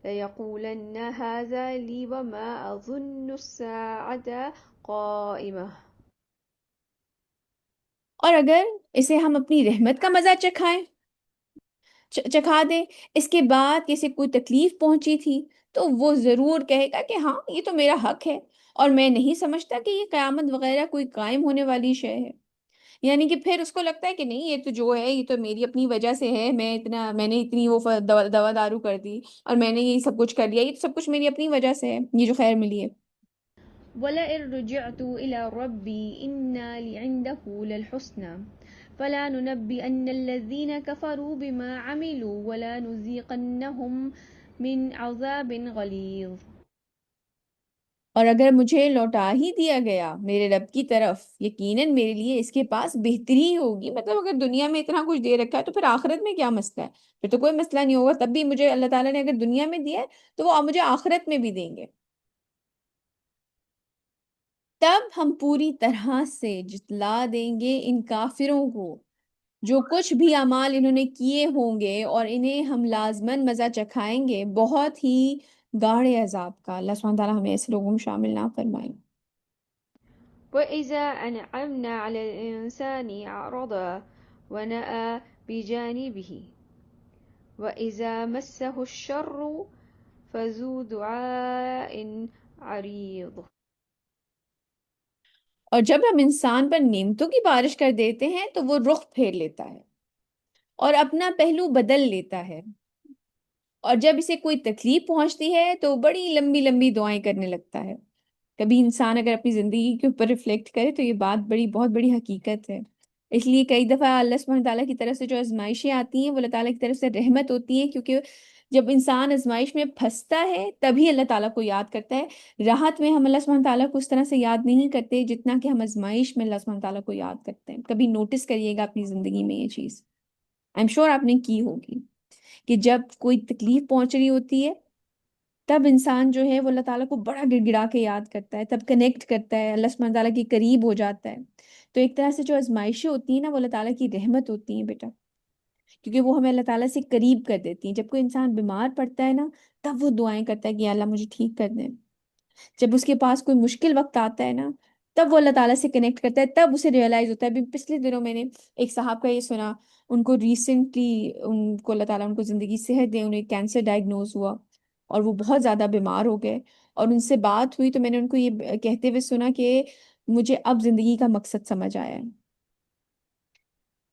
ليقولن هذا لي وما أظن الساعة قائمة۔ اور اگر اسے ہم اپنی رحمت کا مزہ چکھا دیں، اس کے بعد کسی کوئی تکلیف پہنچی تھی، تو وہ ضرور کہے گا کہ ہاں یہ تو میرا حق ہے، اور میں نہیں سمجھتا کہ یہ قیامت وغیرہ کوئی قائم ہونے والی شے ہے۔ یعنی کہ پھر اس کو لگتا ہے کہ نہیں، یہ تو جو ہے یہ تو میری اپنی وجہ سے ہے، میں نے اتنی وہ دوا دارو کر دی اور میں نے یہ سب کچھ کر لیا، یہ تو سب کچھ میری اپنی وجہ سے ہے، یہ جو خیر ملی ہے۔ ولئن رجعت إلى ربي إن لي عنده للحسنى فلا ننبئن الذين كفروا بما عملوا ولا نذيقنهم من عذاب غليظ۔ اور اگر مجھے لوٹا ہی دیا گیا میرے رب کی طرف، یقیناً میرے لیے اس کے پاس بہتری ہوگی۔ مطلب اگر دنیا میں اتنا کچھ دے رکھا ہے تو پھر آخرت میں کیا مسئلہ ہے؟ پھر تو کوئی مسئلہ نہیں ہوگا، تب بھی مجھے اللہ تعالیٰ نے اگر دنیا میں دیا ہے تو وہ مجھے آخرت میں بھی دیں گے۔ تب ہم پوری طرح سے جتلا دیں گے ان کافروں کو، جو کچھ بھی اعمال انہوں نے کیے ہوں گے، اور انہیں ہم لازماً مزہ چکھائیں گے بہت ہی گاڑے عذاب کا۔ اللہ سبحانہ تعالیٰ ہمیں ایسے لوگوں میں شامل نہ فرمائے۔ وإذا أنعمنا على الإنسان أعرض ونأى بجانبه وإذا مسه الشر فذو دعاء عريض۔ اور جب ہم انسان پر نعمتوں کی بارش کر دیتے ہیں تو وہ رخ پھیر لیتا ہے اور اپنا پہلو بدل لیتا ہے، اور جب اسے کوئی تکلیف پہنچتی ہے تو بڑی لمبی لمبی دعائیں کرنے لگتا ہے۔ کبھی انسان اگر اپنی زندگی کے اوپر ریفلیکٹ کرے تو یہ بات بہت بڑی حقیقت ہے۔ اس لیے کئی دفعہ اللہ سبحانہ تعالیٰ کی طرف سے جو آزمائشیں آتی ہیں وہ اللہ تعالیٰ کی طرف سے رحمت ہوتی ہیں، کیونکہ جب انسان آزمائش میں پھنستا ہے تبھی اللہ تعالیٰ کو یاد کرتا ہے۔ راحت میں ہم اللہ سبحانہ تعالیٰ کو اس طرح سے یاد نہیں کرتے جتنا کہ ہم آزمائش میں اللہ سبحانہ تعالیٰ کو یاد کرتے ہیں۔ کبھی نوٹس کریے گا اپنی زندگی میں یہ چیز، آئی ایم شور آپ نے کی ہوگی۔ کہ جب کوئی تکلیف پہنچ رہی ہوتی ہے تب انسان جو ہے وہ اللہ تعالیٰ کو بڑا گڑ گڑا کے یاد کرتا ہے، تب کنیکٹ کرتا ہے، اللہ سبحانہ تعالیٰ کے قریب ہو جاتا ہے۔ تو ایک طرح سے جو آزمائشیں ہوتی ہیں نا وہ اللہ تعالیٰ کی رحمت ہوتی ہیں بیٹا، کیونکہ وہ ہمیں اللہ تعالیٰ سے قریب کر دیتی ہیں۔ جب کوئی انسان بیمار پڑتا ہے نا تب وہ دعائیں کرتا ہے کہ یا اللہ مجھے ٹھیک کر دیں۔ جب اس کے پاس کوئی مشکل وقت آتا ہے نا تب وہ اللہ تعالیٰ سے کنیکٹ کرتا ہے، تب اسے ریئلائز ہوتا ہے۔ ابھی پچھلے دنوں میں نے ایک صاحب کا یہ سنا، ان کو ریسنٹلی ان کو اللہ تعالیٰ ان کو زندگی صحت دے، انہیں کینسر ڈائگنوز ہوا اور وہ بہت زیادہ بیمار ہو گئے، اور ان سے بات ہوئی تو میں نے ان کو یہ کہتے ہوئے سنا کہ مجھے اب زندگی کا مقصد سمجھ آیا ہے۔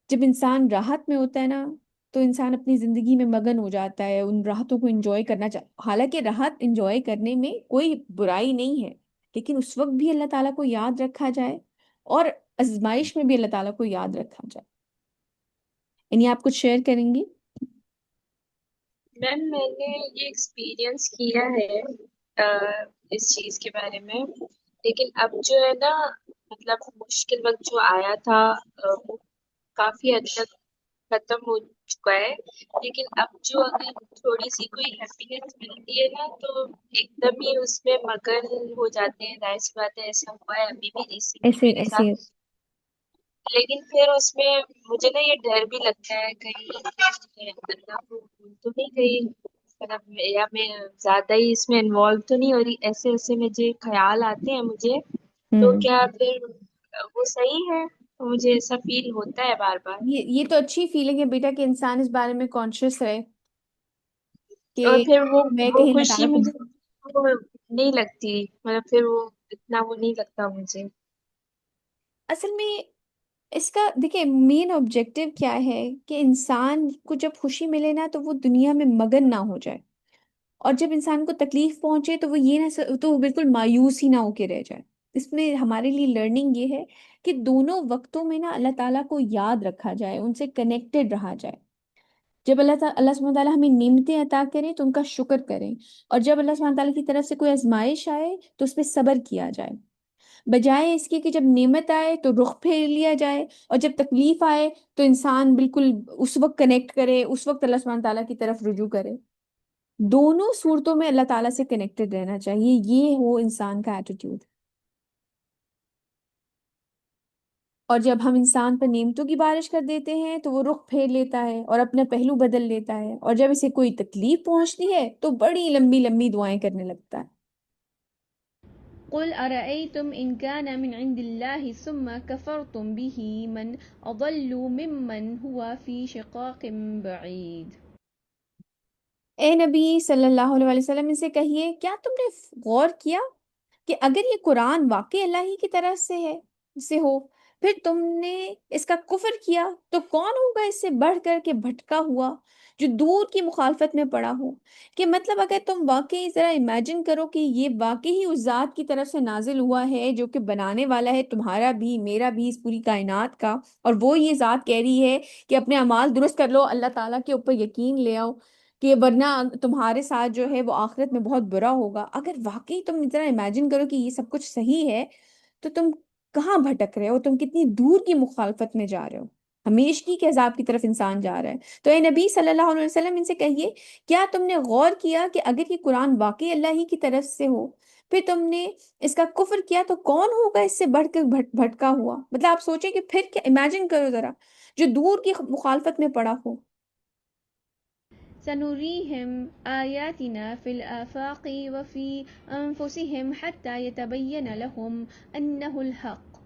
جب انسان راحت میں ہوتا ہے نا تو انسان اپنی زندگی میں مگن ہو جاتا ہے، ان راحتوں کو انجوائے کرنا حالانکہ راحت انجوائے کرنے میں کوئی برائی نہیں ہے، لیکن اس وقت بھی اللہ تعالیٰ کو یاد رکھا جائے اور آزمائش میں بھی اللہ تعالیٰ کو یاد رکھا جائے۔ یعنی آپ کچھ شیئر کریں گی؟ میم میں نے یہ ایکسپیرئنس کیا ہے اس چیز کے بارے میں، لیکن اب جو ہے نا مطلب مشکل وقت جو آیا تھا وہ کافی حد تک ختم ہو چکا ہے، لیکن اب جو اگر تھوڑی سی کوئی ہیپینس ملتی ہے نا تو ایک دم ہی اس میں مگن ہو جاتے ہیں۔ ظاہر سی بات ہے ایسا ہوا ہے ابھی بھی ریسنٹلی ایسے میرے ایسے ساتھ، لیکن پھر اس میں مجھے نا یہ ڈر بھی لگتا ہے کہیں اللہ کو بھول تو نہیں گئی، مطلب یا میں زیادہ ہی اس میں انوالو تو نہیں ہو رہی، ایسے ایسے مجھے خیال آتے ہیں مجھے، تو ہوں کیا پھر وہ صحیح ہے؟ تو مجھے ایسا فیل ہوتا ہے بار بار، یہ تو اچھی فیلنگ ہے بیٹا کہ انسان اس بارے میں کانشیس رہے اور کہ پھر میں وہ کہیں اللہ خوشی تعالیٰ کو… مجھے وہ نہیں لگتی، مطلب پھر وہ اتنا وہ نہیں لگتا مجھے۔ اصل میں اس کا دیکھیں مین آبجیکٹو کیا ہے کہ انسان کو جب خوشی ملے نا تو وہ دنیا میں مگن نہ ہو جائے، اور جب انسان کو تکلیف پہنچے تو وہ یہ نہ تو وہ بالکل مایوس ہی نہ ہو کے رہ جائے۔ اس میں ہمارے لیے لرننگ یہ ہے کہ دونوں وقتوں میں نا اللہ تعالیٰ کو یاد رکھا جائے، ان سے کنیکٹڈ رہا جائے۔ جب اللہ سبحانہ تعالیٰ ہمیں نعمتیں عطا کریں تو ان کا شکر کریں، اور جب اللہ سبحانہ تعالیٰ کی طرف سے کوئی آزمائش آئے تو اس پہ صبر کیا جائے، بجائے اس کے کہ جب نعمت آئے تو رخ پھیر لیا جائے، اور جب تکلیف آئے تو انسان بالکل اس وقت کنیکٹ کرے، اس وقت اللہ سبحانہ تعالیٰ کی طرف رجوع کرے۔ دونوں صورتوں میں اللہ تعالیٰ سے کنیکٹڈ رہنا چاہیے، یہ ہو انسان کا ایٹیٹیوڈ۔ اور جب ہم انسان پر نعمتوں کی بارش کر دیتے ہیں تو وہ رخ پھیر لیتا ہے اور اپنا پہلو بدل لیتا ہے، اور جب اسے کوئی تکلیف پہنچتی ہے تو بڑی لمبی لمبی دعائیں کرنے لگتا ہے۔ قل أرأيتم إن كان من عند الله ثم كفرتم به من أضل ممن هو في شقاق بعيد۔ اے نبی صلی اللہ علیہ وسلم ان سے کہیے کیا تم نے غور کیا کہ اگر یہ قرآن واقعی اللہ ہی کی طرف سے ہو، پھر تم نے اس کا کفر کیا تو کون ہوگا اس سے بڑھ کر کے بھٹکا ہوا جو دور کی مخالفت میں پڑا ہو؟ کہ مطلب اگر تم واقعی ذرا امیجن کرو کہ یہ واقعی ہی اس ذات کی طرف سے نازل ہوا ہے جو کہ بنانے والا ہے تمہارا بھی میرا بھی اس پوری کائنات کا، اور وہ یہ ذات کہہ رہی ہے کہ اپنے اعمال درست کر لو، اللہ تعالیٰ کے اوپر یقین لے آؤ کہ ورنہ تمہارے ساتھ جو ہے وہ آخرت میں بہت برا ہوگا۔ اگر واقعی تم اتنا امیجن کرو کہ یہ سب کچھ صحیح ہے تو تم کہاں بھٹک رہے ہو، تم کتنی دور کی مخالفت میں جا رہے ہو، ہمیشگی کے عذاب کی طرف انسان جا رہا ہے۔ تو اے نبی صلی اللہ علیہ وسلم ان سے کہیے کیا تم نے غور کیا کہ اگر یہ قرآن واقعی اللہ ہی کی طرف سے ہو، پھر تم نے اس کا کفر کیا تو کون ہوگا اس سے بڑھ کر بھٹکا ہوا؟ مطلب آپ سوچیں کہ پھر کیا، امیجن کرو ذرا جو دور کی مخالفت میں پڑا ہو۔ سنريهم آياتنا في الآفاق وفي أنفسهم حتى يتبين لهم أنه الحق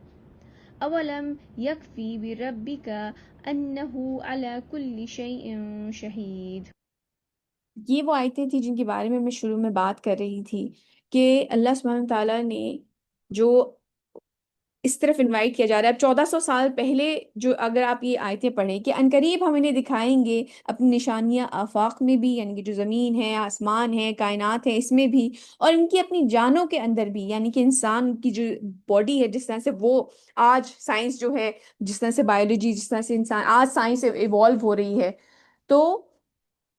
أولم يكفي بربك أنه على كل شيء شهيد۔ یہ وہ آیتیں تھیں جن کے بارے میں شروع میں بات کر رہی تھی کہ اللہ سبحانہ تعالیٰ نے جو اس طرف انوائٹ کیا جا رہا ہے اب 1400 سال پہلے، جو اگر آپ یہ آیتیں پڑھیں کہ عنقریب ہم انہیں دکھائیں گے اپنی نشانیاں آفاق میں بھی، یعنی کہ جو زمین ہے، آسمان ہے، کائنات ہے، اس میں بھی، اور ان کی اپنی جانوں کے اندر بھی، یعنی کہ انسان کی جو باڈی ہے جس طرح سے وہ آج سائنس جو ہے، جس طرح سے بایولوجی، جس طرح سے انسان آج سائنس ایوالو ہو رہی ہے، تو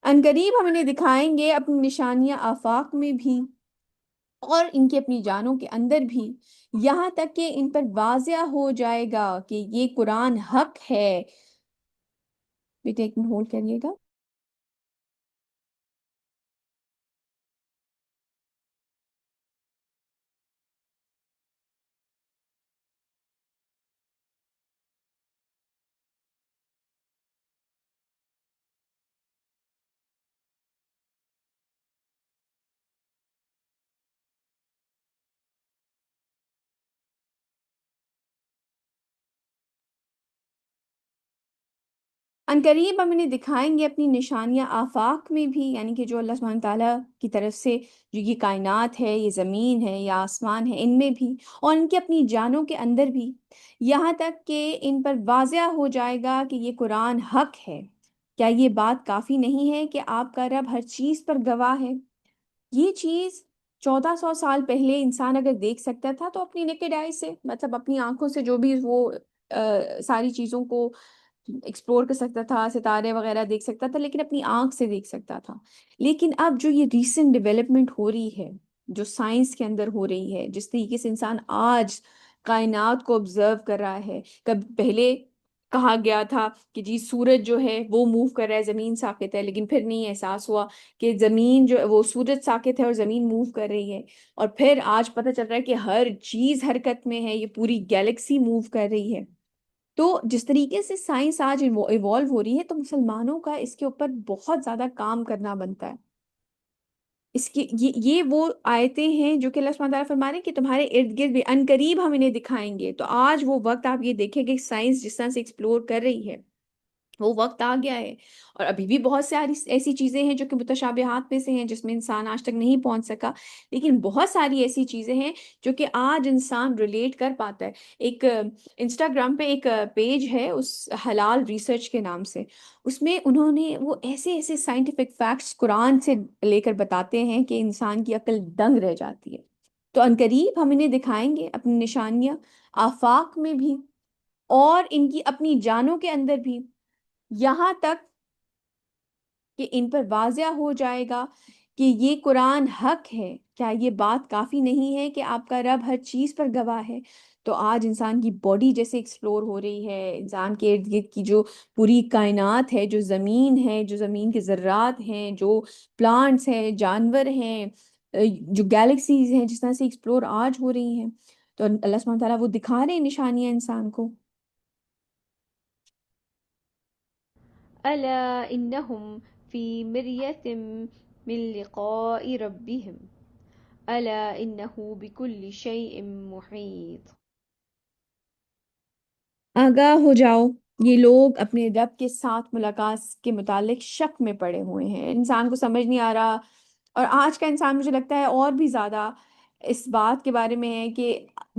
عنقریب ہم انہیں دکھائیں گے اپنی نشانیاں آفاق میں بھی اور ان کی اپنی جانوں کے اندر بھی، یہاں تک کہ ان پر واضح ہو جائے گا کہ یہ قرآن حق ہے۔ بیٹے ایک منٹ ہولڈ کریے گا۔ عنقریب ہم انہیں دکھائیں گے اپنی نشانیاں آفاق میں بھی، یعنی کہ جو اللہ سبحانہ تعالیٰ کی طرف سے جو یہ کائنات ہے، یہ زمین ہے یا آسمان ہے، ان میں بھی، اور ان کے اپنی جانوں کے اندر بھی، یہاں تک کہ ان پر واضح ہو جائے گا کہ یہ قرآن حق ہے۔ کیا یہ بات کافی نہیں ہے کہ آپ کا رب ہر چیز پر گواہ ہے؟ یہ چیز 1400 سال پہلے انسان اگر دیکھ سکتا تھا تو اپنی نیکڈ آئی سے، مطلب اپنی آنکھوں سے جو بھی وہ ساری چیزوں کو ایکسپلور کر سکتا تھا، ستارے وغیرہ دیکھ سکتا تھا، لیکن اپنی آنکھ سے دیکھ سکتا تھا۔ لیکن اب جو یہ ریسنٹ ڈیولپمنٹ ہو رہی ہے، جو سائنس کے اندر ہو رہی ہے، جس طریقے سے انسان آج کائنات کو آبزرو کر رہا ہے، کب پہلے کہا گیا تھا کہ جی سورج جو ہے وہ موو کر رہا ہے، زمین ساکت ہے، لیکن پھر نہیں، احساس ہوا کہ زمین جو وہ سورج ساکت ہے اور زمین موو کر رہی ہے، اور پھر آج پتہ چل رہا ہے کہ ہر چیز حرکت میں ہے، یہ پوری گیلیکسی موو کر رہی ہے۔ تو جس طریقے سے سائنس آج ایوالو ہو رہی ہے، تو مسلمانوں کا اس کے اوپر بہت زیادہ کام کرنا بنتا ہے۔ اس کی یہ وہ آیتیں ہیں جو کہ اللہ سبحانہ تعالیٰ فرما رہے ہیں کہ تمہارے ارد گرد بھی ان قریب ہم انہیں دکھائیں گے۔ تو آج وہ وقت آپ یہ دیکھیں کہ سائنس جس طرح سے ایکسپلور کر رہی ہے، وہ وقت آ گیا ہے، اور ابھی بھی بہت ساری ایسی چیزیں ہیں جو کہ متشابہات میں سے ہیں، جس میں انسان آج تک نہیں پہنچ سکا، لیکن بہت ساری ایسی چیزیں ہیں جو کہ آج انسان ریلیٹ کر پاتا ہے۔ ایک انسٹاگرام پہ ایک پیج ہے اس حلال ریسرچ کے نام سے، اس میں انہوں نے وہ ایسے ایسے سائنٹیفک فیکٹس قرآن سے لے کر بتاتے ہیں کہ انسان کی عقل دنگ رہ جاتی ہے۔ تو عنقریب ہم انہیں دکھائیں گے اپنی نشانیاں آفاق میں بھی اور ان کی اپنی جانوں کے اندر بھی، یہاں تک کہ ان پر واضح ہو جائے گا کہ یہ قرآن حق ہے۔ کیا یہ بات کافی نہیں ہے کہ آپ کا رب ہر چیز پر گواہ ہے؟ تو آج انسان کی باڈی جیسے ایکسپلور ہو رہی ہے، انسان کے ارد گرد کی جو پوری کائنات ہے، جو زمین ہے، جو زمین کے ذرات ہیں، جو پلانٹس ہیں، جانور ہیں، جو گیلیکسیز ہیں، جس طرح سے ایکسپلور آج ہو رہی ہیں، تو اللہ سبحانہ تعالیٰ وہ دکھا رہے ہیں نشانیاں انسان کو۔ ألا إنهم في مرية من لقاء ربهم ألا إنه بكل شيء محيط۔ آگاہ ہو جاؤ، یہ لوگ اپنے رب کے ساتھ ملاقات کے متعلق شک میں پڑے ہوئے ہیں، انسان کو سمجھ نہیں آ رہا، اور آج کا انسان مجھے لگتا ہے اور بھی زیادہ اس بات کے بارے میں ہے کہ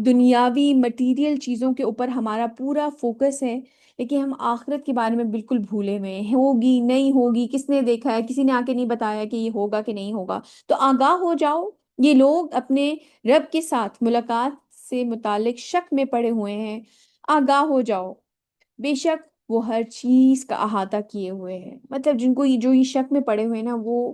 دنیاوی مٹیریل چیزوں کے اوپر ہمارا پورا فوکس ہے، لیکن ہم آخرت کے بارے میں بالکل بھولے ہوئے ہیں، ہوگی نہیں ہوگی، کس نے دیکھا ہے، کسی نے آ کے نہیں بتایا کہ یہ ہوگا کہ نہیں ہوگا۔ تو آگاہ ہو جاؤ، یہ لوگ اپنے رب کے ساتھ ملاقات سے متعلق شک میں پڑے ہوئے ہیں، آگاہ ہو جاؤ، بے شک وہ ہر چیز کا احاطہ کیے ہوئے ہیں۔ مطلب جن کو جو یہ شک میں پڑے ہوئے ہیں نا، وہ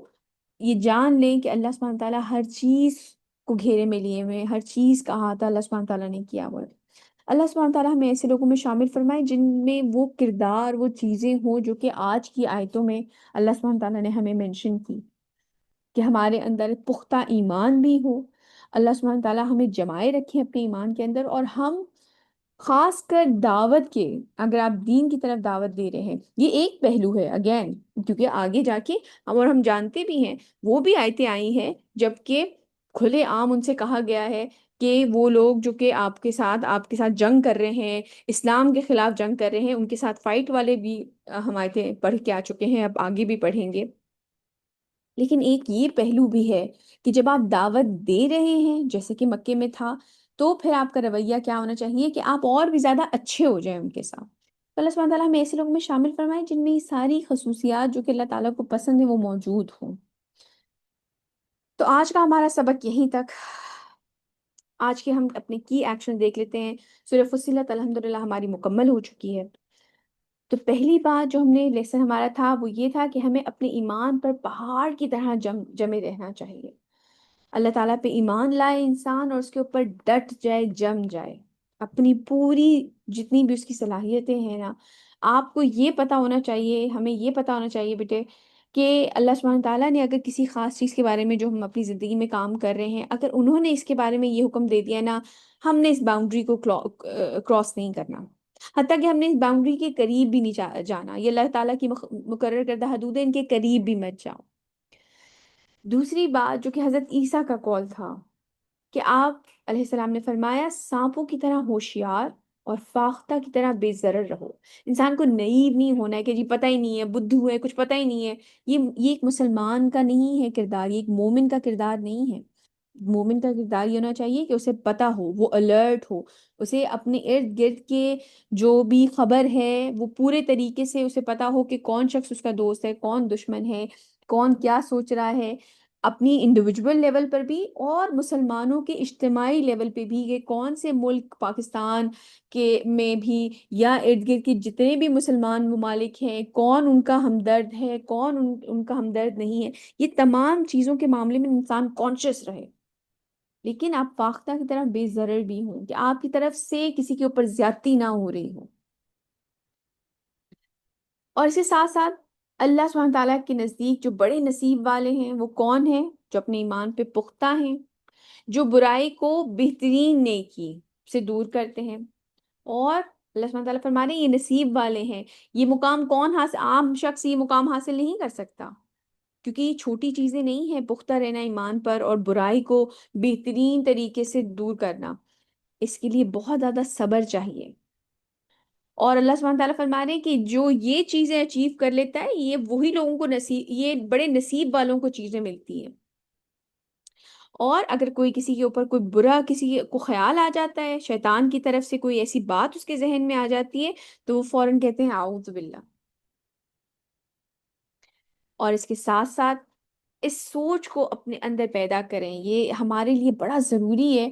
یہ جان لیں کہ اللہ سبحانہ تعالیٰ ہر چیز کو گھیرے میں لیے ہوئے ہیں، ہر چیز کا احاطہ اللہ سبحانہ تعالیٰ نے کیا ہوا ہے۔ اللہ سبحانہ تعالیٰ ہمیں ایسے لوگوں میں شامل فرمائے جن میں وہ کردار، وہ چیزیں ہوں جو کہ آج کی آیتوں میں اللہ سبحانہ تعالیٰ نے ہمیں منشن کی، کہ ہمارے اندر پختہ ایمان بھی ہو، اللہ سبحانہ تعالیٰ ہمیں جمائے رکھیں اپنے ایمان کے اندر، اور ہم خاص کر دعوت کے، اگر آپ دین کی طرف دعوت دے رہے ہیں، یہ ایک پہلو ہے اگین، کیونکہ آگے جا کے اور ہم جانتے بھی ہیں وہ بھی آیتیں آئی ہیں جبکہ کھلے عام ان سے کہا گیا ہے کہ وہ لوگ جو کہ آپ کے ساتھ جنگ کر رہے ہیں، اسلام کے خلاف جنگ کر رہے ہیں، ان کے ساتھ فائٹ والے بھی ہم آیتیں پڑھ کے آ چکے ہیں، اب آگے بھی پڑھیں گے۔ لیکن ایک یہ پہلو بھی ہے کہ جب آپ دعوت دے رہے ہیں جیسے کہ مکے میں تھا، تو پھر آپ کا رویہ کیا ہونا چاہیے کہ آپ اور بھی زیادہ اچھے ہو جائیں ان کے ساتھ۔ تو اللہ سبحانہ تعالیٰ ہمیں ایسے لوگوں میں شامل فرمائے جن میں یہ ساری خصوصیات جو کہ اللہ تعالیٰ کو پسند ہے وہ موجود ہوں۔ تو آج کا ہمارا سبق یہیں تک، آج کے ہم اپنے کی ایکشن دیکھ لیتے ہیں۔ سورہ فصلت الحمدللہ ہماری مکمل ہو چکی ہے۔ تو پہلی بات جو ہم نے لیسن ہمارا تھا وہ یہ تھا کہ ہمیں اپنے ایمان پر پہاڑ کی طرح جمے رہنا چاہیے۔ اللہ تعالیٰ پہ ایمان لائے انسان اور اس کے اوپر ڈٹ جائے، جم جائے، اپنی پوری جتنی بھی اس کی صلاحیتیں ہیں نا، آپ کو یہ پتا ہونا چاہیے، ہمیں یہ پتا ہونا چاہیے بیٹے کہ اللہ سبحانہ تعالیٰ نے اگر کسی خاص چیز کے بارے میں جو ہم اپنی زندگی میں کام کر رہے ہیں، اگر انہوں نے اس کے بارے میں یہ حکم دے دیا نا، ہم نے اس باؤنڈری کو کراس نہیں کرنا، حتیٰ کہ ہم نے اس باؤنڈری کے قریب بھی نہیں جانا، یہ اللہ تعالیٰ کی مقرر کردہ حدود ہے، ان کے قریب بھی مت جاؤ۔ دوسری بات جو کہ حضرت عیسیٰ کا قول تھا کہ آپ علیہ السلام نے فرمایا سانپوں کی طرح ہوشیار اور فاختہ کی طرح بے ضرر رہو. انسان کو نئیب نہیں ہونا ہے کہ جی پتہ ہی نہیں ہے، بدھو ہے، کچھ پتہ ہی نہیں ہے. یہ ایک مسلمان کا نہیں ہے کردار، یہ ایک مومن کا کردار نہیں ہے. مومن کا کردار یہ ہونا چاہیے کہ اسے پتہ ہو، وہ الرٹ ہو، اسے اپنے ارد گرد کے جو بھی خبر ہے وہ پورے طریقے سے اسے پتہ ہو کہ کون شخص اس کا دوست ہے، کون دشمن ہے، کون کیا سوچ رہا ہے، اپنی انڈیویجول لیول پر بھی اور مسلمانوں کے اجتماعی لیول پہ بھی، کہ کون سے ملک پاکستان کے میں بھی یا ارد گرد کے جتنے بھی مسلمان ممالک ہیں، کون ان کا ہمدرد ہے، کون ان کا ہمدرد نہیں ہے. یہ تمام چیزوں کے معاملے میں انسان کانشیس رہے، لیکن آپ فاختہ کی طرح بے ضرر بھی ہوں، کہ آپ کی طرف سے کسی کے اوپر زیادتی نہ ہو رہی ہو. اور اس کے ساتھ ساتھ اللہ سبحانہ تعالیٰ کے نزدیک جو بڑے نصیب والے ہیں وہ کون ہیں؟ جو اپنے ایمان پہ پختہ ہیں، جو برائی کو بہترین نیکی سے دور کرتے ہیں. اور اللہ سبحانہ تعالیٰ فرما رہے ہیں یہ نصیب والے ہیں. یہ مقام کون حاصل، عام شخص یہ مقام حاصل نہیں کر سکتا، کیونکہ یہ چھوٹی چیزیں نہیں ہیں. پختہ رہنا ایمان پر اور برائی کو بہترین طریقے سے دور کرنا، اس کے لیے بہت زیادہ صبر چاہیے. اور اللہ سبحانہ تعالیٰ فرما رہے ہیں کہ جو یہ چیزیں اچیو کر لیتا ہے، یہ وہی لوگوں کو نصیب، یہ بڑے نصیب والوں کو چیزیں ملتی ہیں. اور اگر کوئی کسی کے اوپر کوئی برا کسی کو خیال آ جاتا ہے، شیطان کی طرف سے کوئی ایسی بات اس کے ذہن میں آ جاتی ہے، تو وہ فوراً کہتے ہیں اعوذ باللہ. اور اس کے ساتھ ساتھ اس سوچ کو اپنے اندر پیدا کریں. یہ ہمارے لیے بڑا ضروری ہے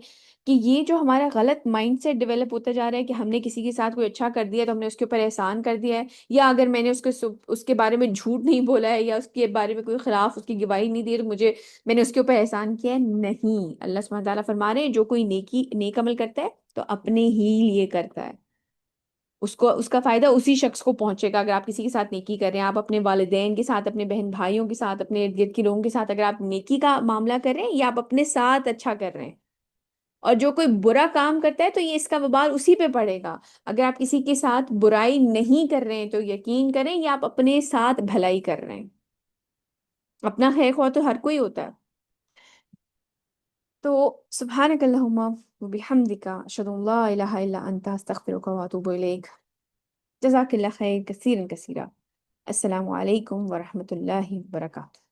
کہ یہ جو ہمارا غلط مائنڈ سیٹ ڈیولپ ہوتا جا رہا ہے کہ ہم نے کسی کے ساتھ کوئی اچھا کر دیا تو ہم نے اس کے اوپر احسان کر دیا ہے، یا اگر میں نے اس کے بارے میں جھوٹ نہیں بولا ہے یا اس کے بارے میں کوئی خلاف اس کی گواہی نہیں دی تو میں نے اس کے اوپر احسان کیا ہے. نہیں، اللہ سبحانہ تعالیٰ فرما رہے ہیں جو کوئی نیک عمل کرتا ہے تو اپنے ہی لیے کرتا ہے، اس کا فائدہ اسی شخص کو پہنچے گا. اگر آپ کسی کے ساتھ نیکی کر رہے ہیں، آپ اپنے والدین کے ساتھ، اپنے بہن بھائیوں کے ساتھ، اپنے ارد گرد کے لوگوں کے ساتھ اگر آپ نیکی کا معاملہ کر رہے ہیں، یا آپ اپنے ساتھ اچھا کر رہے ہیں. اور جو کوئی برا کام کرتا ہے تو یہ اس کا وبال اسی پہ پڑے گا. اگر آپ کسی کے ساتھ برائی نہیں کر رہے ہیں تو یقین کریں یہ آپ اپنے ساتھ بھلائی کر رہے ہیں. اپنا خیر خواہ تو ہر کوئی ہوتا ہے. تو سبحانک اللہم وبحمدک اشہد ان لا الہ الا انت استغفرک واتوب الیک. جزاک اللہ خیر کثیرا کثیرا. السلام علیکم ورحمۃ اللہ وبرکاتہ.